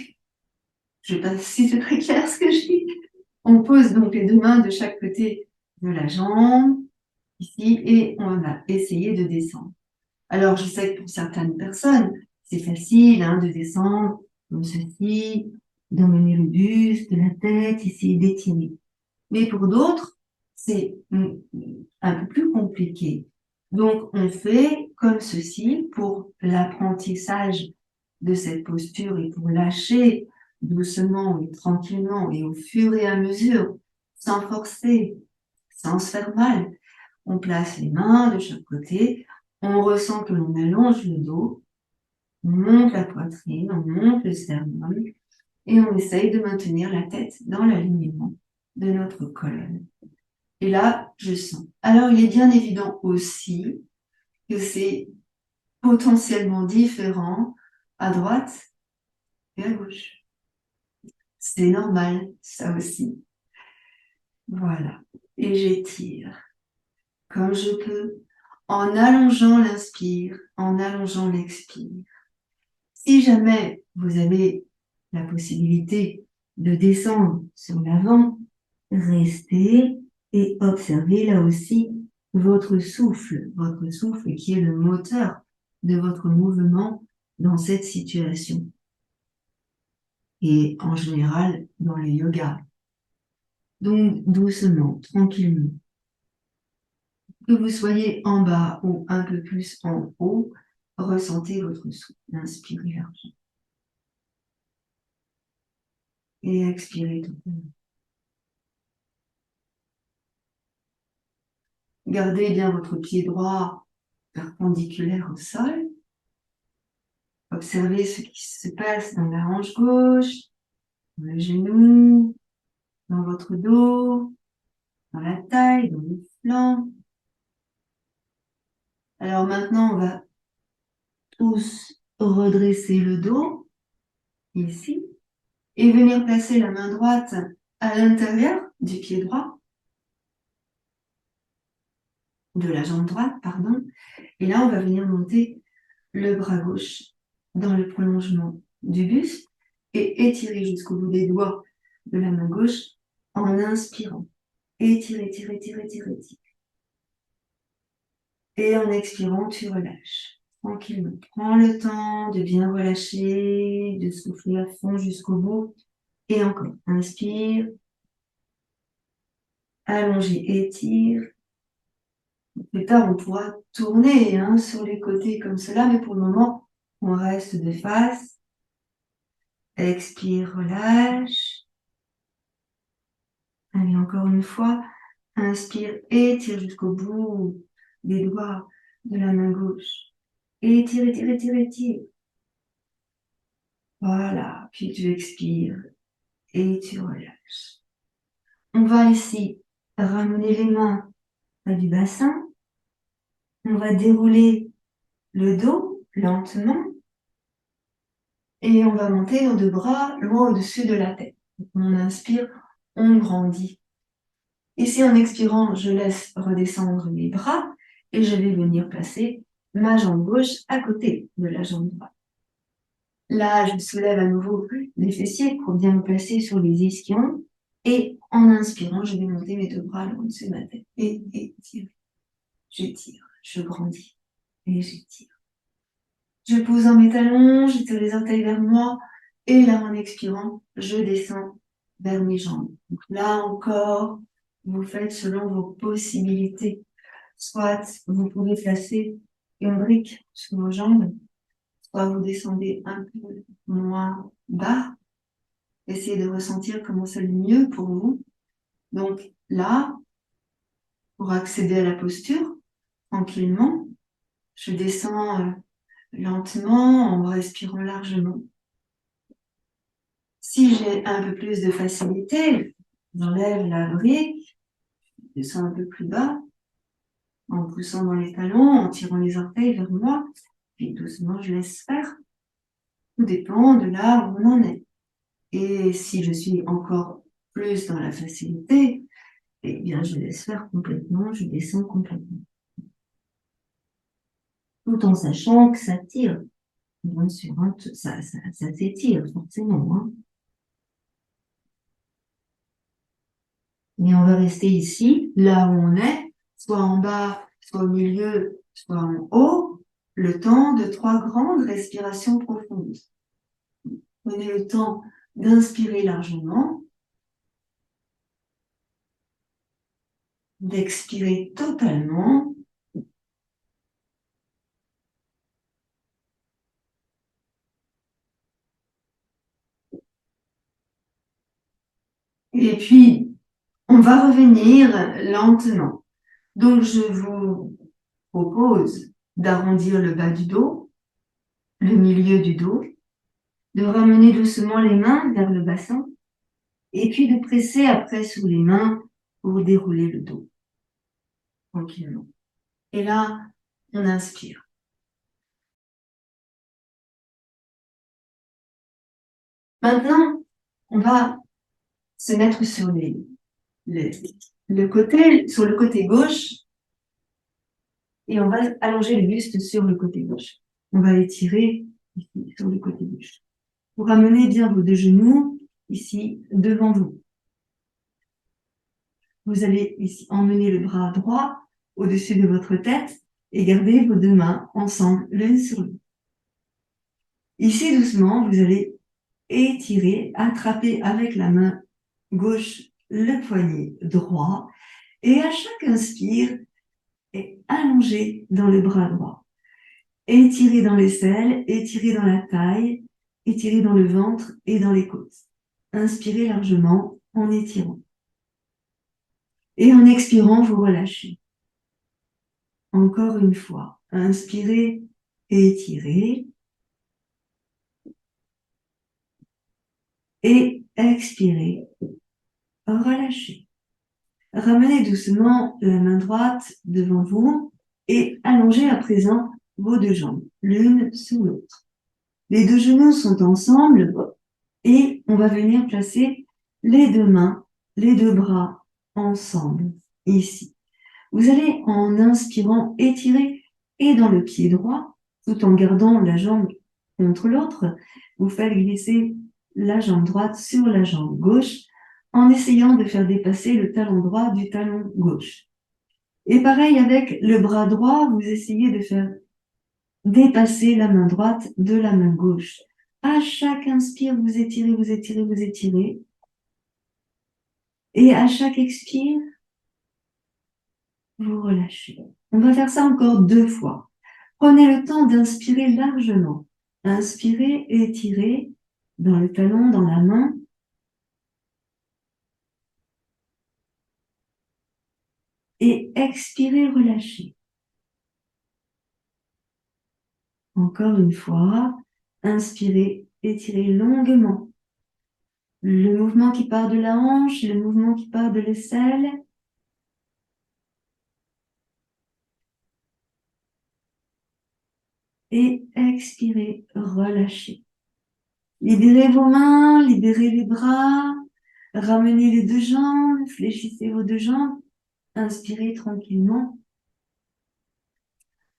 je ne sais pas si c'est très clair ce que je dis. On pose donc les deux mains de chaque côté de la jambe, ici, et on va essayer de descendre. Alors, je sais que pour certaines personnes, c'est facile de descendre comme ceci, d'emmener le buste, la tête, essayer d'étirer. Mais pour d'autres, c'est un peu plus compliqué. Donc, on fait comme ceci pour l'apprentissage de cette posture et pour lâcher doucement et tranquillement et au fur et à mesure, sans forcer, sans se faire mal. On place les mains de chaque côté, on ressent que l'on allonge le dos, on monte la poitrine, on monte le sternum et on essaye de maintenir la tête dans l'alignement de notre colonne. Et là, je sens. Alors, il est bien évident aussi que c'est potentiellement différent à droite et à gauche. C'est normal, ça aussi. Voilà. Et j'étire comme je peux en allongeant l'inspire, en allongeant l'expire. Si jamais vous avez la possibilité de descendre sur l'avant, restez et observez là aussi votre souffle qui est le moteur de votre mouvement dans cette situation. Et en général, dans le yoga. Donc, doucement, tranquillement. Que vous soyez en bas ou un peu plus en haut, ressentez votre souffle. Inspirez largement. Et expirez totalement. Gardez bien votre pied droit perpendiculaire au sol. Observez ce qui se passe dans la hanche gauche, dans le genou, dans votre dos, dans la taille, dans le flanc. Alors maintenant, on va tous redresser le dos, ici, et venir placer la main droite à l'intérieur du pied droit, de la jambe droite, pardon. Et là, on va venir monter le bras gauche dans le prolongement du buste et étirer jusqu'au bout des doigts de la main gauche en inspirant. Étire, étire, étire, étire, étire. Et en expirant, tu relâches tranquillement. Prends le temps de bien relâcher, de souffler à fond jusqu'au bout. Et encore, inspire, allongez, étire. Plus tard, on pourra tourner sur les côtés comme cela, mais pour le moment, on reste de face. Expire, relâche. Allez, encore une fois. Inspire, étire jusqu'au bout des doigts de la main gauche. Étire, étire, étire, étire. Voilà, puis tu expires et tu relâches. On va ici ramener les mains près du bassin. On va dérouler le dos lentement et on va monter nos deux bras loin au-dessus de la tête. On inspire, on grandit. Ici, en expirant, je laisse redescendre les bras et je vais venir placer ma jambe gauche à côté de la jambe droite. Là, je soulève à nouveau les fessiers pour bien me placer sur les ischions. Et en inspirant, je vais monter mes deux bras au-dessus de ma tête. Et étire. J'étire, je grandis. Et j'étire. Je pose dans mes talons, j'étire les orteils vers moi. Et là, en expirant, je descends vers mes jambes. Donc là encore, vous faites selon vos possibilités. Soit vous pouvez placer une brique sur vos jambes, soit vous descendez un peu moins bas. Essayez de ressentir comment c'est le mieux pour vous. Donc là, pour accéder à la posture, tranquillement, je descends lentement en respirant largement. Si j'ai un peu plus de facilité, j'enlève la brique, je descends un peu plus bas, en poussant dans les talons, en tirant les orteils vers moi, puis doucement je laisse faire. Tout dépend de là où on en est. Et si je suis encore plus dans la facilité, eh bien je laisse faire complètement, je descends complètement. Tout en sachant que ça tire. Bien sûr, ça s'étire forcément. Et on va rester ici, là où on est, soit en bas, soit au milieu, soit en haut, le temps de 3 grandes respirations profondes. Prenez le temps d'inspirer largement, d'expirer totalement. Et puis, on va revenir lentement. Donc, je vous propose d'arrondir le bas du dos, le milieu du dos, de ramener doucement les mains vers le bassin et puis de presser après sur les mains pour dérouler le dos tranquillement. Et là, on inspire. Maintenant, on va se mettre sur sur le côté gauche et on va allonger le buste sur le côté gauche. On va étirer ici sur le côté gauche. Vous ramenez bien vos deux genoux ici devant vous. Vous allez ici emmener le bras droit au-dessus de votre tête et garder vos deux mains ensemble l'une sur l'autre. Ici, doucement, vous allez étirer, attraper avec la main gauche le poignet droit et à chaque inspire, et allonger dans le bras droit. Étirer dans l'aisselle, étirer dans la taille, étirer dans le ventre et dans les côtes. Inspirez largement en étirant. Et en expirant, vous relâchez. Encore une fois, inspirez, étirez. Et expirez, relâchez. Ramenez doucement la main droite devant vous Et allongez à présent vos deux jambes, l'une sous l'autre. Les deux genoux sont ensemble et on va venir placer les deux mains, les deux bras ensemble, ici. Vous allez, en inspirant, étirer et dans le pied droit, tout en gardant la jambe contre l'autre, vous faites glisser la jambe droite sur la jambe gauche en essayant de faire dépasser le talon droit du talon gauche. Et pareil avec le bras droit, vous essayez de faire dépasser la main droite de la main gauche. À chaque inspire, vous étirez, vous étirez, vous étirez. Et à chaque expire, vous relâchez. On va faire ça encore 2 fois. Prenez le temps d'inspirer largement. Inspirez, étirez dans le talon, dans la main. Et expirez, relâchez. Encore une fois, inspirez, étirez longuement. Le mouvement qui part de la hanche, le mouvement qui part de l'aisselle. Et expirez, relâchez. Libérez vos mains, libérez les bras, ramenez les deux jambes, fléchissez vos deux jambes, inspirez tranquillement.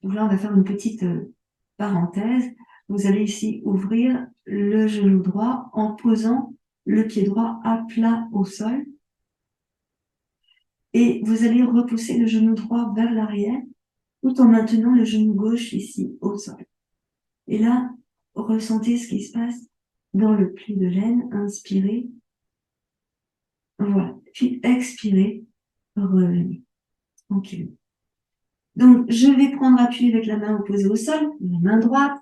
Donc là, on va faire une petite parenthèse. Vous allez ici ouvrir le genou droit en posant le pied droit à plat au sol. Et vous allez repousser le genou droit vers l'arrière tout en maintenant le genou gauche ici au sol. Et là, ressentez ce qui se passe dans le pli de l'aine. Inspirez. Voilà. Puis expirez. Revenez. Tranquille. Donc, je vais prendre appui avec la main opposée au sol, la main droite,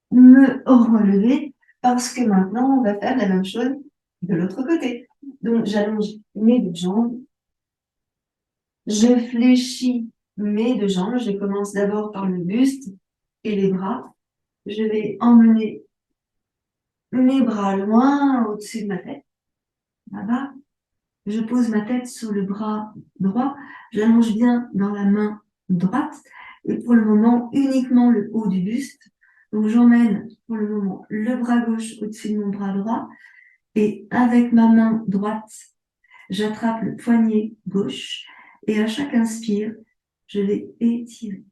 me relever, parce que maintenant, on va faire la même chose de l'autre côté. Donc, j'allonge mes deux jambes. Je fléchis mes deux jambes. Je commence d'abord par le buste et les bras. Je vais emmener mes bras loin au-dessus de ma tête. Là-bas. Je pose ma tête sur le bras droit. Je l'allonge bien dans la main droite. Et pour le moment, uniquement le haut du buste. Donc, j'emmène pour le moment le bras gauche au-dessus de mon bras droit. Et avec ma main droite, j'attrape le poignet gauche. Et à chaque inspire, je vais étirer.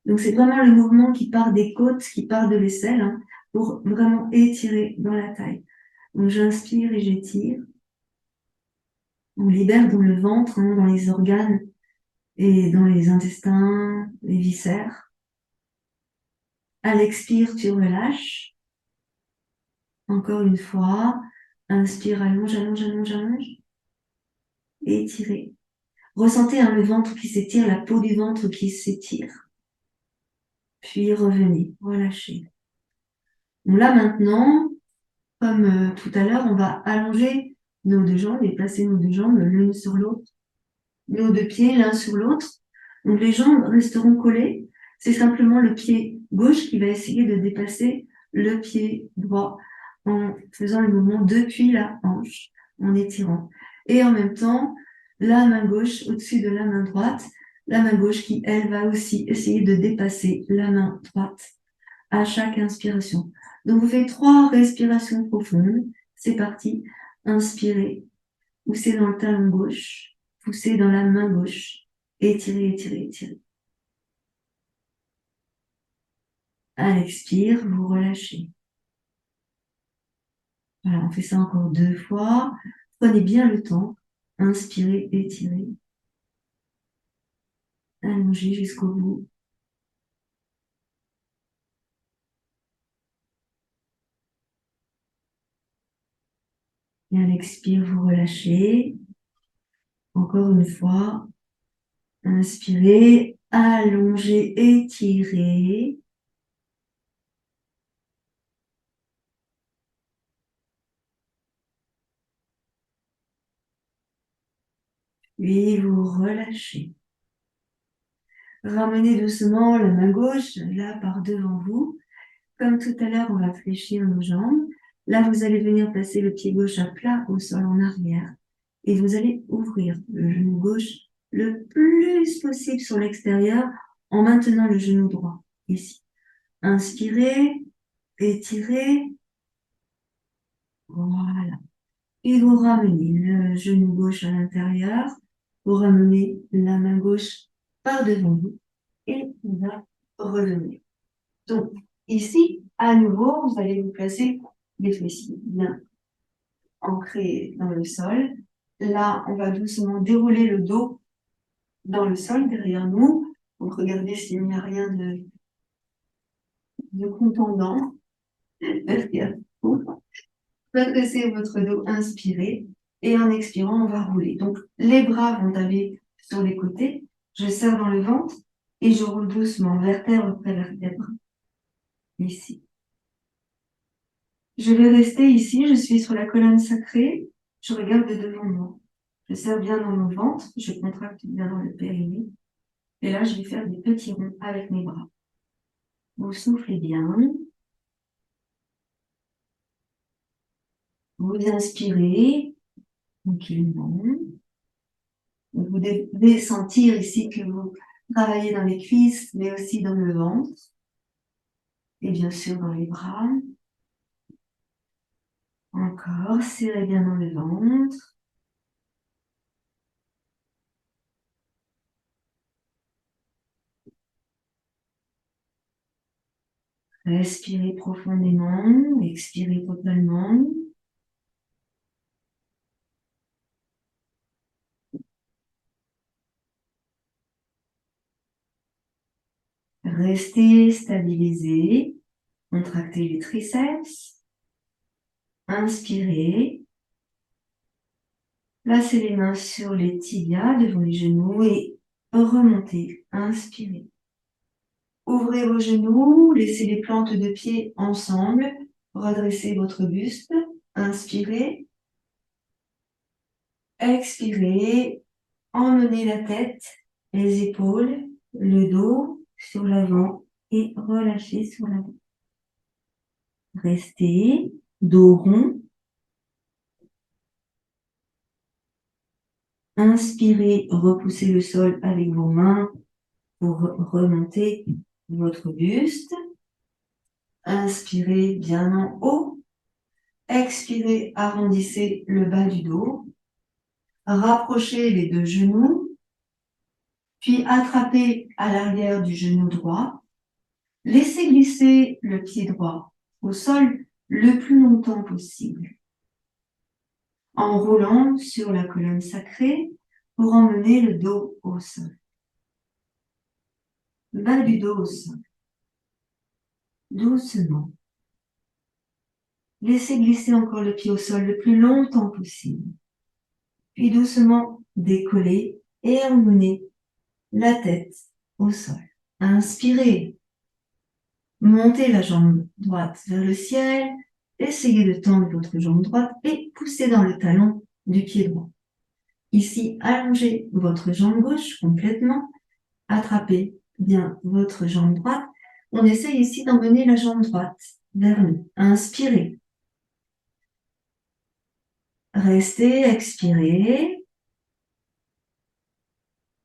Donc, c'est vraiment le mouvement qui part des côtes, qui part de l'aisselle, hein, pour vraiment étirer dans la taille. Donc, j'inspire et j'étire. On libère dans le ventre, hein, dans les organes et dans les intestins, les viscères. À l'expire, tu relâches. Encore une fois. Inspire, allonge, allonge, allonge, allonge. Et étirez. Ressentez le ventre qui s'étire, la peau du ventre qui s'étire. Puis revenez, relâchez. Donc là maintenant, comme tout à l'heure, on va allonger nos deux jambes et placer nos deux jambes l'une sur l'autre. Nos deux pieds l'un sur l'autre. Donc les jambes resteront collées. C'est simplement le pied gauche qui va essayer de dépasser le pied droit en faisant le mouvement depuis la hanche, en étirant. Et en même temps, la main gauche au-dessus de la main droite, la main gauche qui, elle, va aussi essayer de dépasser la main droite à chaque inspiration. Donc, vous faites 3 respirations profondes. C'est parti. Inspirez. Poussez dans le talon gauche. Poussez dans la main gauche. Étirez, étirez, étirez. À l'expire, vous relâchez. Voilà, on fait ça encore 2 fois. Prenez bien le temps. Inspirez, étirez. Allongez jusqu'au bout. Et à l'expire, vous relâchez. Encore une fois. Inspirez, allongez, étirez. Puis vous relâchez. Ramenez doucement la main gauche, là, par devant vous. Comme tout à l'heure, on va fléchir nos jambes. Là, vous allez venir placer le pied gauche à plat au sol en arrière. Et vous allez ouvrir le genou gauche le plus possible sur l'extérieur en maintenant le genou droit, ici. Inspirez, étirez. Voilà. Et vous ramenez le genou gauche à l'intérieur. Vous ramenez la main gauche par devant vous. Et on va revenir. Donc, ici, à nouveau, vous allez vous placer les fessiers bien ancrés dans le sol. Là, on va doucement dérouler le dos dans le sol derrière nous. Donc, regardez s'il n'y a rien de contondant derrière vous. Redressez votre dos, inspirez. Et en expirant, on va rouler. Donc, les bras vont aller sur les côtés. Je serre dans le ventre et je roule doucement, vertèbre après vertèbre. Ici. Je vais rester ici, je suis sur la colonne sacrée, je regarde de devant moi. Je serre bien dans mon ventre, je contracte bien dans le périnée. Et là, je vais faire des petits ronds avec mes bras. Vous soufflez bien. Vous inspirez tranquillement. Vous devez sentir ici que vous travaillez dans les cuisses, mais aussi dans le ventre. Et bien sûr dans les bras. Encore, serrez bien dans le ventre. Respirez profondément, expirez totalement. Restez stabilisé. Contractez les triceps. Inspirez. Placez les mains sur les tibias devant les genoux et remontez. Inspirez. Ouvrez vos genoux, laissez les plantes de pied ensemble. Redressez votre buste. Inspirez. Expirez. Emmenez la tête, les épaules, le dos sur l'avant et relâchez sur l'avant. Restez dos rond. Inspirez, repoussez le sol avec vos mains pour remonter votre buste. Inspirez bien en haut. Expirez, arrondissez le bas du dos. Rapprochez les deux genoux. Puis attrapez à l'arrière du genou droit. Laissez glisser le pied droit au sol le plus longtemps possible. En roulant sur la colonne sacrée pour emmener le dos au sol. Bas du dos au sol. Doucement. Laissez glisser encore le pied au sol le plus longtemps possible. Puis doucement décoller et emmener la tête au sol. Inspirez. Montez la jambe droite vers le ciel. Essayez de tendre votre jambe droite et poussez dans le talon du pied droit. Ici, allongez votre jambe gauche complètement. Attrapez bien votre jambe droite. On essaye ici d'emmener la jambe droite vers nous. Inspirez. Restez, expirez.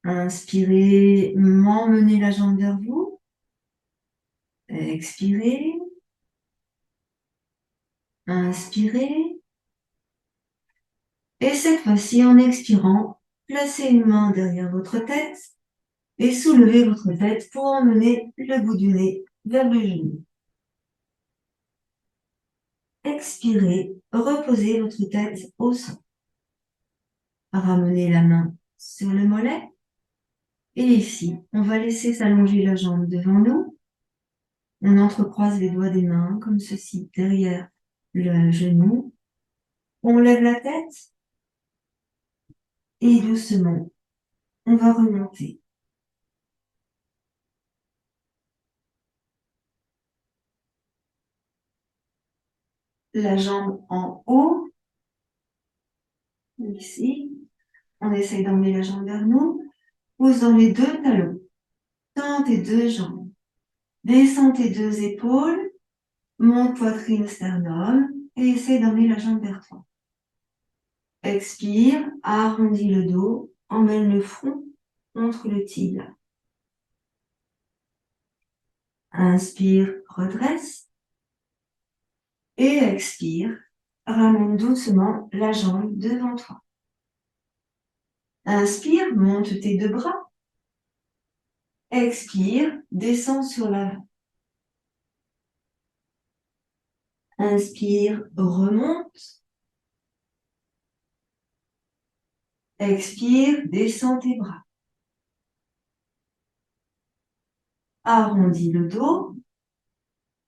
Inspirez, emmenez la jambe vers vous. Expirez. Inspirez. Et cette fois-ci, en expirant, placez une main derrière votre tête et soulevez votre tête pour emmener le bout du nez vers le genou. Expirez, reposez votre tête au sol. Ramenez la main sur le mollet. Et ici, on va laisser s'allonger la jambe devant nous. On entrecroise les doigts des mains comme ceci derrière le genou. On lève la tête. Et doucement, on va remonter. La jambe en haut. Ici. On essaye d'emmener la jambe vers nous. Pousse dans les deux talons. Tends tes deux jambes. Descends tes deux épaules. Monte poitrine, sternum. Et essaye d'emmener la jambe vers toi. Expire, arrondis le dos. Emmène le front contre le tibia. Inspire, redresse. Et expire, ramène doucement la jambe devant toi. Inspire, monte tes deux bras. Expire, descends sur l'avant. Inspire, remonte. Expire, descends tes bras. Arrondis le dos.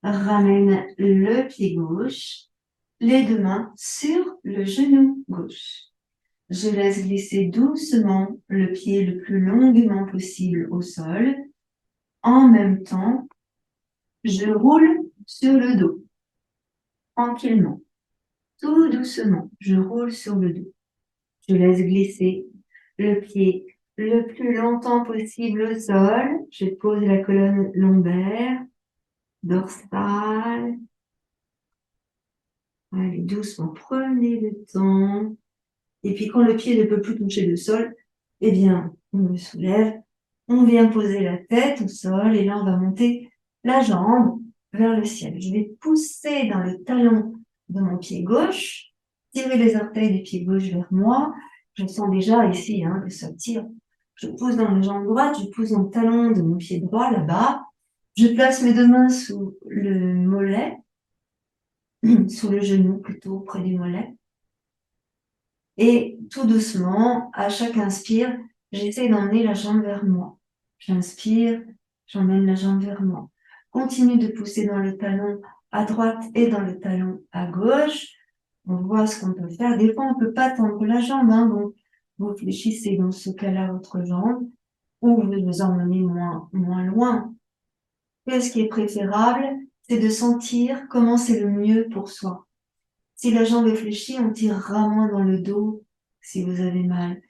Ramène le pied gauche, les deux mains sur le genou gauche. Je laisse glisser doucement le pied le plus longuement possible au sol. En même temps, je roule sur le dos, tranquillement, tout doucement. Je roule sur le dos. Je laisse glisser le pied le plus longtemps possible au sol. Je pose la colonne lombaire, dorsale. Allez, doucement, prenez le temps. Et puis quand le pied ne peut plus toucher le sol, eh bien, on le soulève, on vient poser la tête au sol et là, on va monter la jambe vers le ciel. Je vais pousser dans le talon de mon pied gauche, tirer les orteils du pied gauche vers moi. Je sens déjà ici que ça tire. Je pousse dans la jambe droite, je pousse dans le talon de mon pied droit là-bas. Je place mes deux mains sous le mollet, sous le genou plutôt, près du mollet. Et tout doucement, à chaque inspire, j'essaie d'emmener la jambe vers moi. J'inspire, j'emmène la jambe vers moi. Continue de pousser dans le talon à droite et dans le talon à gauche. On voit ce qu'on peut faire. Des fois, on peut pas tendre la jambe, donc vous fléchissez dans ce cas-là votre jambe ou vous vous emmenez moins loin. Et ce qui est préférable, c'est de sentir comment c'est le mieux pour soi. Si la jambe est fléchie, on tirera moins dans le dos si vous avez mal.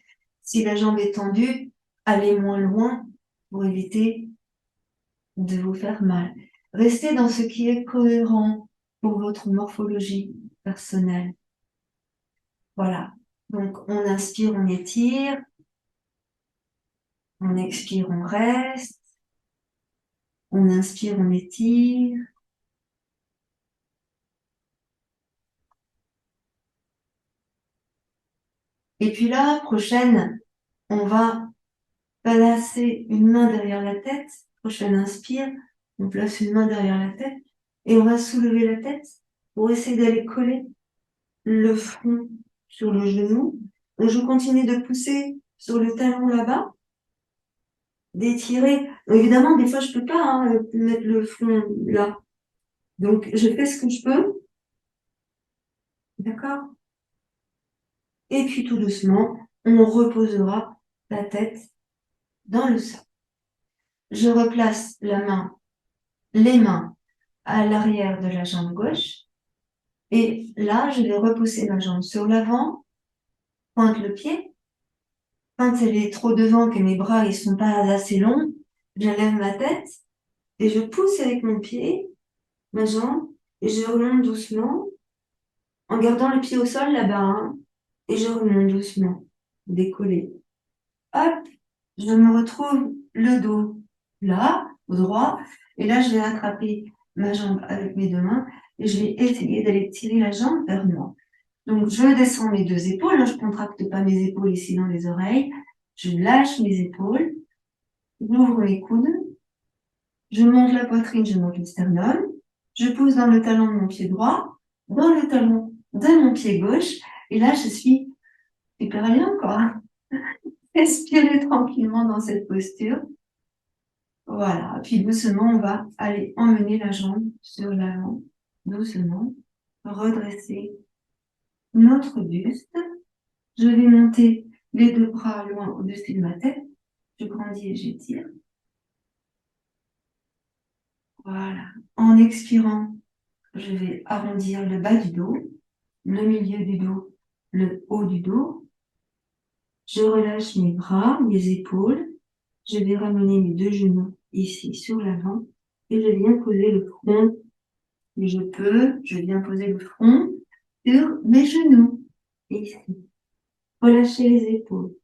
Si la jambe est tendue, allez moins loin pour éviter de vous faire mal. Restez dans ce qui est cohérent pour votre morphologie personnelle. Voilà. Donc, on inspire, on étire. On expire, on reste. On inspire, on étire. Et puis là, prochaine, on va placer une main derrière la tête. Prochaine inspire, on place une main derrière la tête et on va soulever la tête pour essayer d'aller coller le front sur le genou. Donc, je continue de pousser sur le talon là-bas, d'étirer. Évidemment, des fois, je peux pas mettre le front là. Donc, je fais ce que je peux. D'accord? Et puis, tout doucement, on reposera la tête dans le sol. Je replace les mains à l'arrière de la jambe gauche. Et là, je vais repousser ma jambe sur l'avant, pointe le pied. Quand elle est trop devant, que mes bras ils sont pas assez longs, j'enlève ma tête et je pousse avec mon pied, ma jambe, et je remonte doucement en gardant le pied au sol là-bas, et je remonte doucement, décoller. Hop, je me retrouve le dos là, au droit, et là je vais attraper ma jambe avec mes deux mains et je vais essayer d'aller tirer la jambe vers moi. Donc, je descends mes deux épaules. Je contracte pas mes épaules ici dans les oreilles. Je lâche mes épaules. J'ouvre les coudes. Je monte la poitrine, je monte le sternum. Je pousse dans le talon de mon pied droit, dans le talon de mon pied gauche. Et là, je suis hyper bien, quoi. Respirez tranquillement dans cette posture. Voilà. Puis doucement, on va aller emmener la jambe sur l'avant. Doucement. Redresser notre buste. Je vais monter les deux bras loin au-dessus de ma tête. Je grandis et j'étire. Voilà. En expirant, je vais arrondir le bas du dos, le milieu du dos, le haut du dos. Je relâche mes bras, mes épaules. Je vais ramener mes deux genoux ici sur l'avant et je viens poser le front. Et je viens poser le front sur mes genoux. Ici. Relâchez les épaules.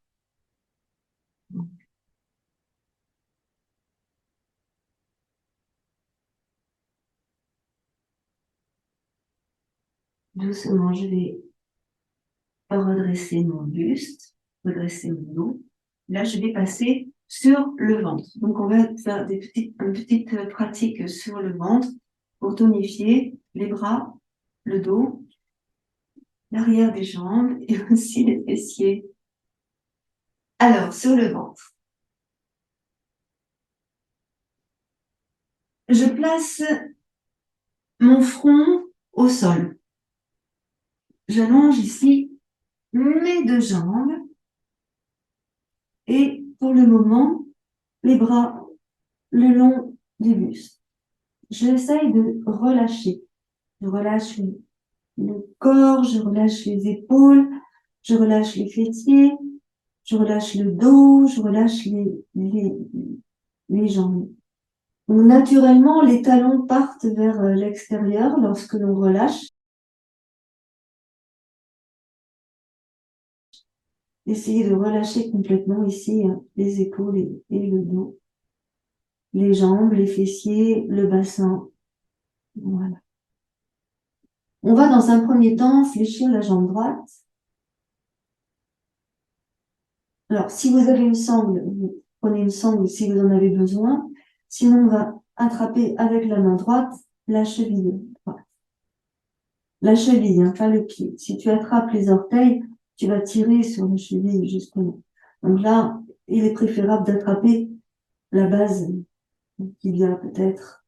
Doucement, je vais redresser mon buste, redresser mon dos. Là, je vais passer sur le ventre. Donc, on va faire une petite pratique sur le ventre pour tonifier les bras, le dos, l'arrière des jambes et aussi les fessiers. Alors, sur le ventre, je place mon front au sol. J'allonge ici mes deux jambes et pour le moment, les bras le long du buste. J'essaye de relâcher. Je relâche le corps, je relâche les épaules, je relâche les fessiers, je relâche le dos, je relâche les jambes. Donc, naturellement, les talons partent vers l'extérieur lorsque l'on relâche. Essayez de relâcher complètement ici les épaules et le dos, les jambes, les fessiers, le bassin. Voilà. On va dans un premier temps fléchir la jambe droite. Alors, si vous avez une sangle, vous prenez une sangle si vous en avez besoin. Sinon, on va attraper avec la main droite la cheville droite. La cheville, hein, pas le pied. Si tu attrapes les orteils, tu vas tirer sur la cheville, justement. Donc là, il est préférable d'attraper la base qu'il y a peut-être.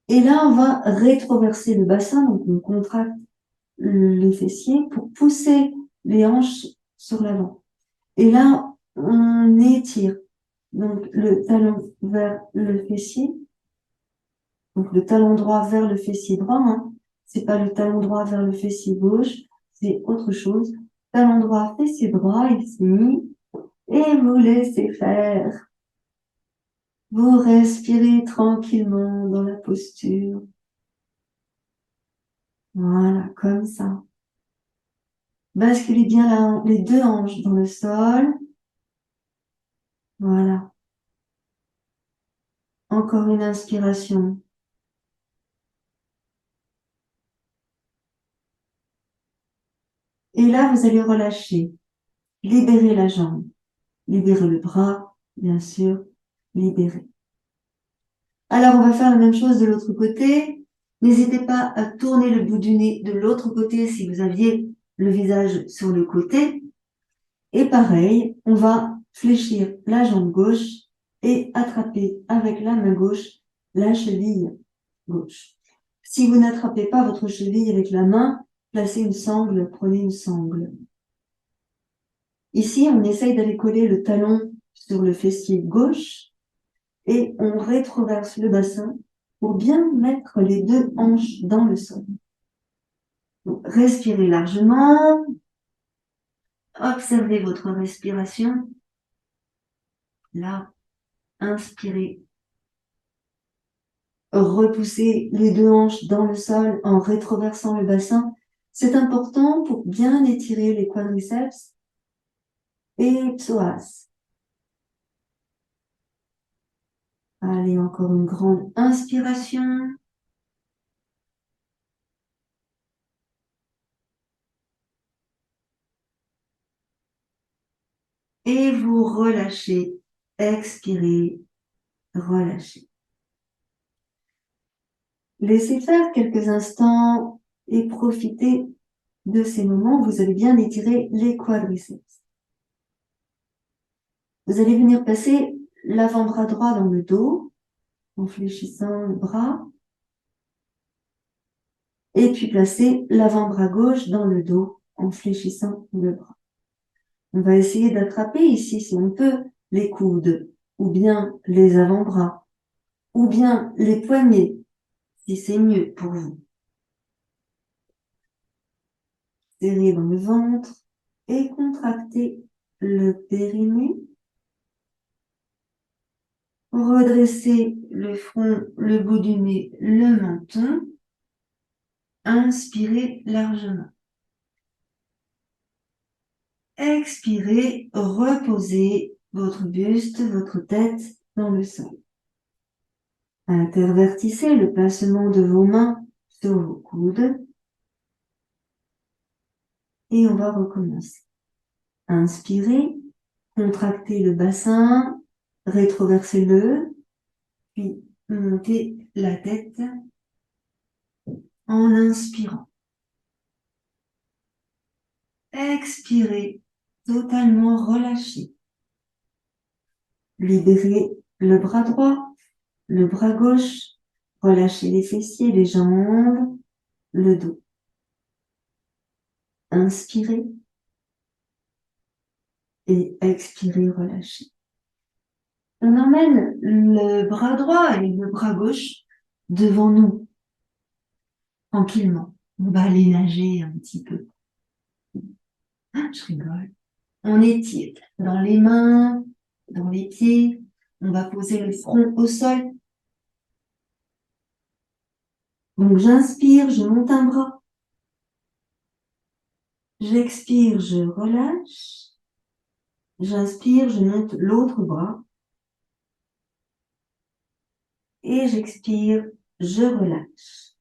Et là, on va rétroverser le bassin, donc on contracte les fessiers pour pousser les hanches sur l'avant. Et là, on étire donc le talon vers le fessier, donc le talon droit vers le fessier droit, hein. C'est pas le talon droit vers le fessier gauche, c'est autre chose. Talon droit, fessier droit ici, et vous laissez faire. Vous respirez tranquillement dans la posture. Voilà, comme ça. Basculez bien les deux hanches dans le sol. Voilà. Encore une inspiration. Et là, vous allez relâcher. Libérez la jambe. Libérez le bras, bien sûr. Libérez. Alors, on va faire la même chose de l'autre côté. N'hésitez pas à tourner le bout du nez de l'autre côté si vous aviez le visage sur le côté. Et pareil, on va fléchir la jambe gauche et attraper avec la main gauche la cheville gauche. Si vous n'attrapez pas votre cheville avec la main, placez une sangle, prenez une sangle. Ici, on essaye d'aller coller le talon sur le fessier gauche et on rétroverse le bassin pour bien mettre les deux hanches dans le sol. Donc, respirez largement. Observez votre respiration. Là, inspirez. Repoussez les deux hanches dans le sol en rétroversant le bassin. C'est important pour bien étirer les quadriceps et psoas. Allez, encore une grande inspiration. Et vous relâchez. Expirez, relâchez. Laissez faire quelques instants et profitez de ces moments où vous allez bien étirer les quadriceps. Vous allez venir passer l'avant-bras droit dans le dos en fléchissant le bras. Et puis placer l'avant-bras gauche dans le dos en fléchissant le bras. On va essayer d'attraper ici, si on peut, les coudes, ou bien les avant-bras, ou bien les poignets, si c'est mieux pour vous. Serrez dans le ventre et contractez le périnée. Redressez le front, le bout du nez, le menton. Inspirez largement. Expirez, reposez votre buste, votre tête dans le sol. Intervertissez le placement de vos mains sur vos coudes. Et on va recommencer. Inspirez, contractez le bassin, rétroversez-le, puis montez la tête en inspirant. Expirez, totalement relâché. Libérez le bras droit, le bras gauche, relâchez les fessiers, les jambes, le dos. Inspirez et expirez, relâchez. On emmène le bras droit et le bras gauche devant nous, tranquillement. On va aller nager un petit peu. Ah, je rigole. On étire dans les mains, dans les pieds. On va poser le front au sol. Donc j'inspire, je monte un bras. J'expire, je relâche. J'inspire, je monte l'autre bras. Et j'expire, je relâche.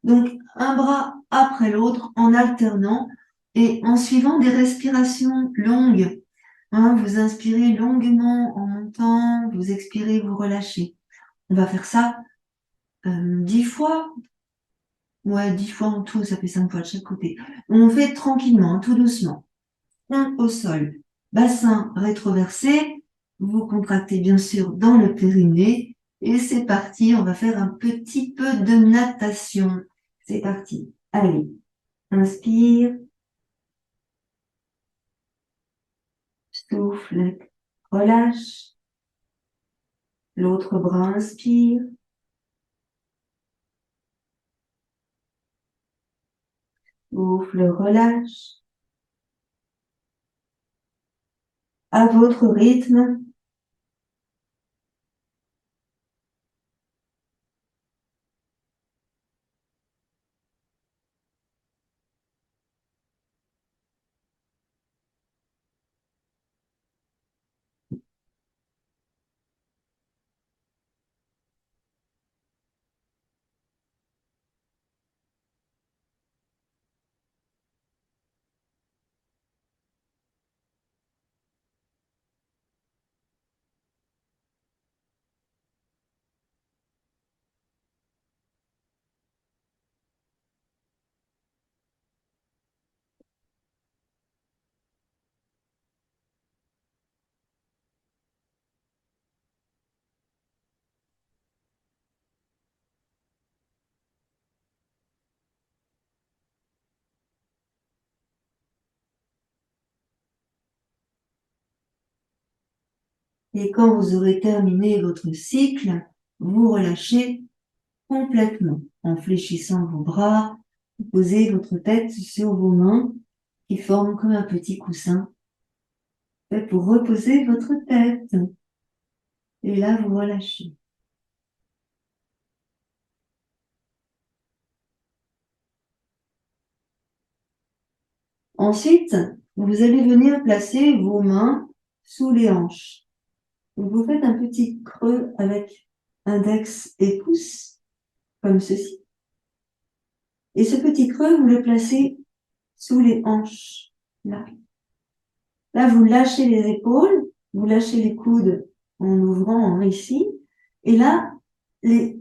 Donc un bras après l'autre en alternant et en suivant des respirations longues. Hein, vous inspirez longuement en montant, vous expirez, vous relâchez. On va faire ça 10 fois. Ouais, 10 fois en tout, ça fait 5 fois de chaque côté. On fait tranquillement, tout doucement. Front au sol, bassin rétroversé. Vous contractez bien sûr dans le périnée. Et c'est parti, on va faire un petit peu de natation. C'est parti. Allez, inspire, souffle, relâche. L'autre bras inspire. Souffle, relâche. À votre rythme. Et quand vous aurez terminé votre cycle, vous relâchez complètement en fléchissant vos bras. Vous posez votre tête sur vos mains qui forment comme un petit coussin fait pour reposer votre tête. Et là, vous relâchez. Ensuite, vous allez venir placer vos mains sous les hanches. Vous faites un petit creux avec index et pouce, comme ceci. Et ce petit creux, vous le placez sous les hanches. Là. Là, vous lâchez les épaules, vous lâchez les coudes en ouvrant ici. Et là, les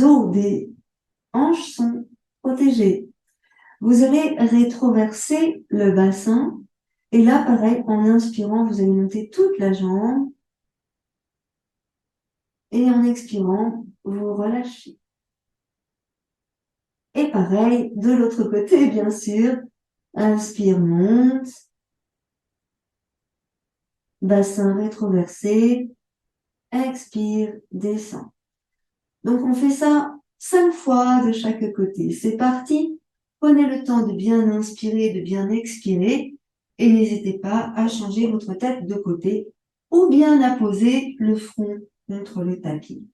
os des hanches sont protégés. Vous allez rétroverser le bassin. Et là, pareil, en inspirant, vous allez monter toute la jambe. Et en expirant, vous relâchez. Et pareil, de l'autre côté, bien sûr. Inspire, monte. Bassin rétroversé. Expire, descend. Donc, on fait ça 5 fois de chaque côté. C'est parti. Prenez le temps de bien inspirer, de bien expirer. Et n'hésitez pas à changer votre tête de côté ou bien à poser le front contre le tapis.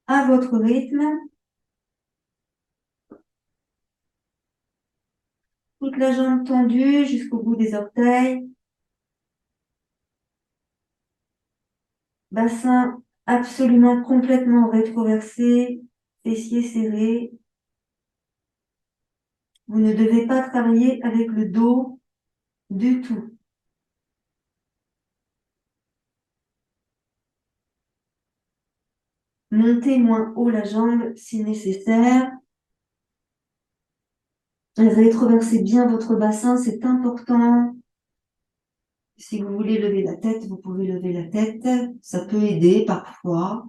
À votre rythme. Toute la jambe tendue jusqu'au bout des orteils. Bassin absolument complètement rétroversé. Fessiers serrés. Vous ne devez pas travailler avec le dos du tout. Montez moins haut la jambe si nécessaire. Rétroversez bien votre bassin, c'est important. Si vous voulez lever la tête, vous pouvez lever la tête. Ça peut aider parfois.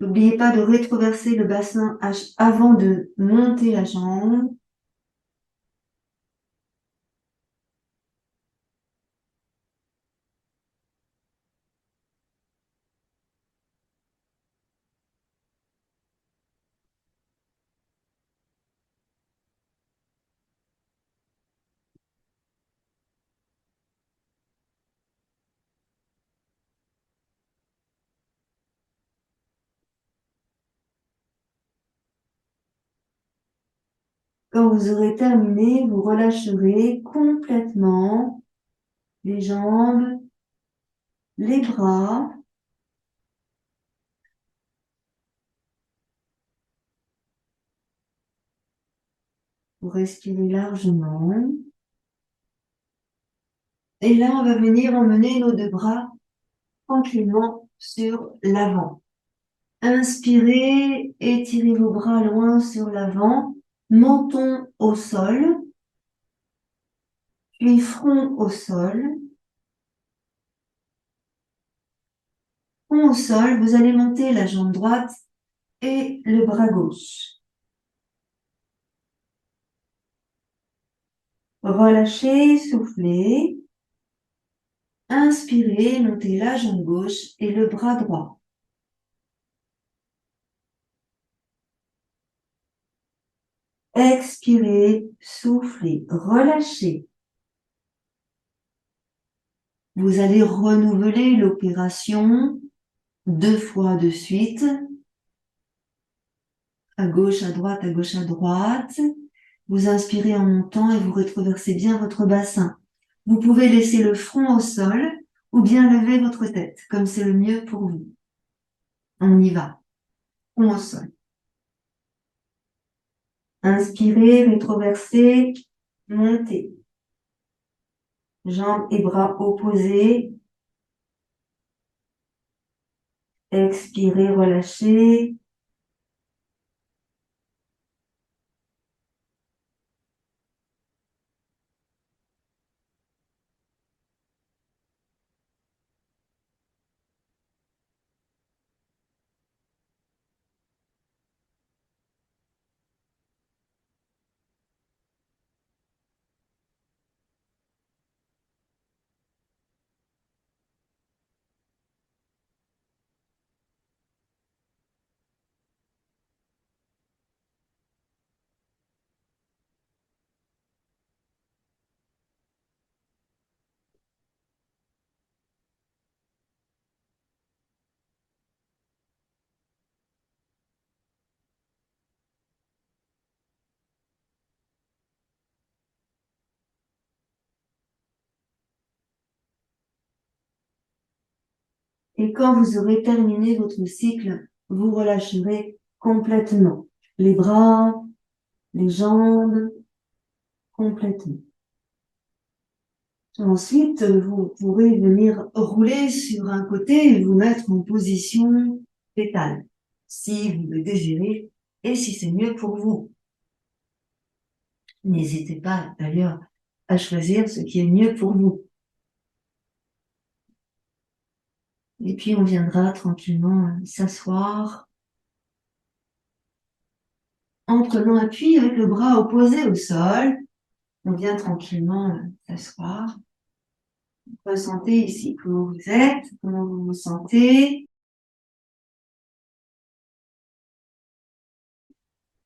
N'oubliez pas de rétroverser le bassin avant de monter la jambe. Quand vous aurez terminé, vous relâcherez complètement les jambes, les bras. Vous respirez largement. Et là, on va venir emmener nos deux bras tranquillement sur l'avant. Inspirez, étirez vos bras loin sur l'avant, menton au sol, puis front au sol. Front au sol, vous allez monter la jambe droite et le bras gauche. Relâchez, soufflez. Inspirez, montez la jambe gauche et le bras droit. Expirez, soufflez, relâchez. Vous allez renouveler l'opération 2 fois de suite. À gauche, à droite, à gauche, à droite. Vous inspirez en montant et vous rétroversez bien votre bassin. Vous pouvez laisser le front au sol ou bien lever votre tête, comme c'est le mieux pour vous. On y va. Front au sol. Inspirez, rétroversez, montez. Jambes et bras opposés. Expirez, relâchez. Et quand vous aurez terminé votre cycle, vous relâcherez complètement. Les bras, les jambes, complètement. Ensuite, vous pourrez venir rouler sur un côté et vous mettre en position fétale, si vous le désirez et si c'est mieux pour vous. N'hésitez pas d'ailleurs à choisir ce qui est mieux pour vous. Et puis on viendra tranquillement s'asseoir en prenant appui avec le bras opposé au sol. On vient tranquillement s'asseoir. Ressentez ici comment vous êtes, comment vous vous sentez,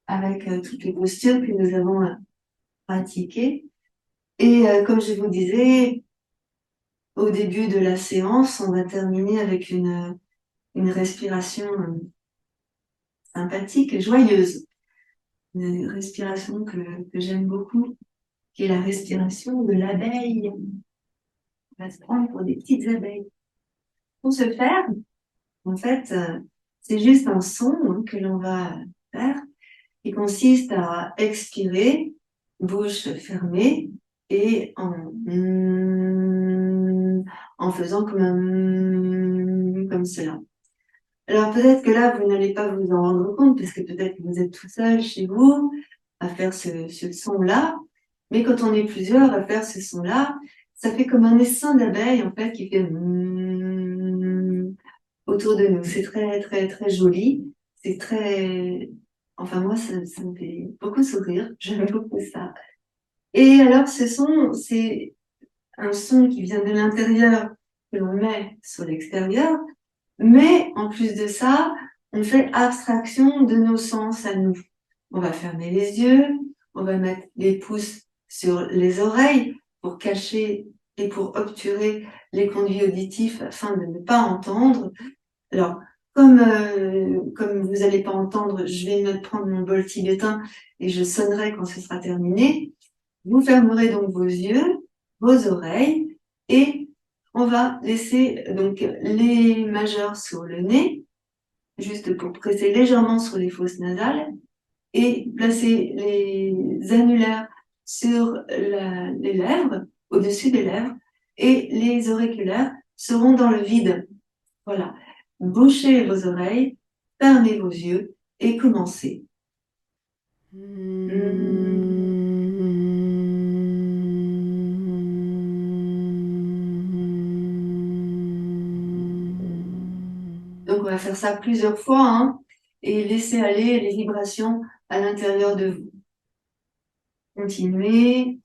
avec toutes les postures que nous avons pratiquées. Et comme je vous disais, au début de la séance, on va terminer avec une respiration sympathique, joyeuse. Une respiration que j'aime beaucoup, qui est la respiration de l'abeille. On va se prendre pour des petites abeilles. Pour ce faire, en fait, c'est juste un son que l'on va faire. qui consiste à expirer, bouche fermée, et en faisant comme cela. Alors peut-être que là, vous n'allez pas vous en rendre compte, parce que peut-être que vous êtes tout seul chez vous à faire ce son-là, mais quand on est plusieurs à faire ce son-là, ça fait comme un essaim d'abeilles, en fait, qui fait autour de nous. C'est très, très, très joli. C'est très... Enfin, moi, ça me fait beaucoup sourire. J'aime beaucoup ça. Et alors, ce son, c'est un son qui vient de l'intérieur que l'on met sur l'extérieur. Mais en plus de ça, on fait abstraction de nos sens à nous. On va fermer les yeux, on va mettre les pouces sur les oreilles pour cacher et pour obturer les conduits auditifs afin de ne pas entendre. Alors, comme vous n'allez pas entendre, je vais me prendre mon bol tibétain et je sonnerai quand ce sera terminé. Vous fermerez donc vos yeux, vos oreilles, et on va laisser donc les majeurs sur le nez, juste pour presser légèrement sur les fosses nasales, et placer les annulaires sur les lèvres, au-dessus des lèvres, et les auriculaires seront dans le vide. Voilà. Bouchez vos oreilles, fermez vos yeux et commencez. Donc, on va faire ça plusieurs fois, hein, et laisser aller les vibrations à l'intérieur de vous. Continuez.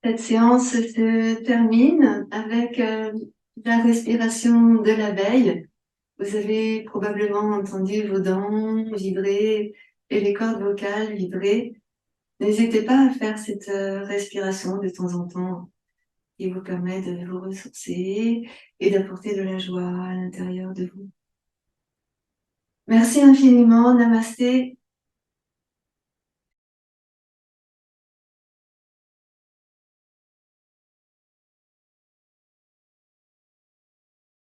Cette séance se termine avec la respiration de l'abeille. Vous avez probablement entendu vos dents vibrer et les cordes vocales vibrer. N'hésitez pas à faire cette respiration de temps en temps qui vous permet de vous ressourcer et d'apporter de la joie à l'intérieur de vous. Merci infiniment. Namasté.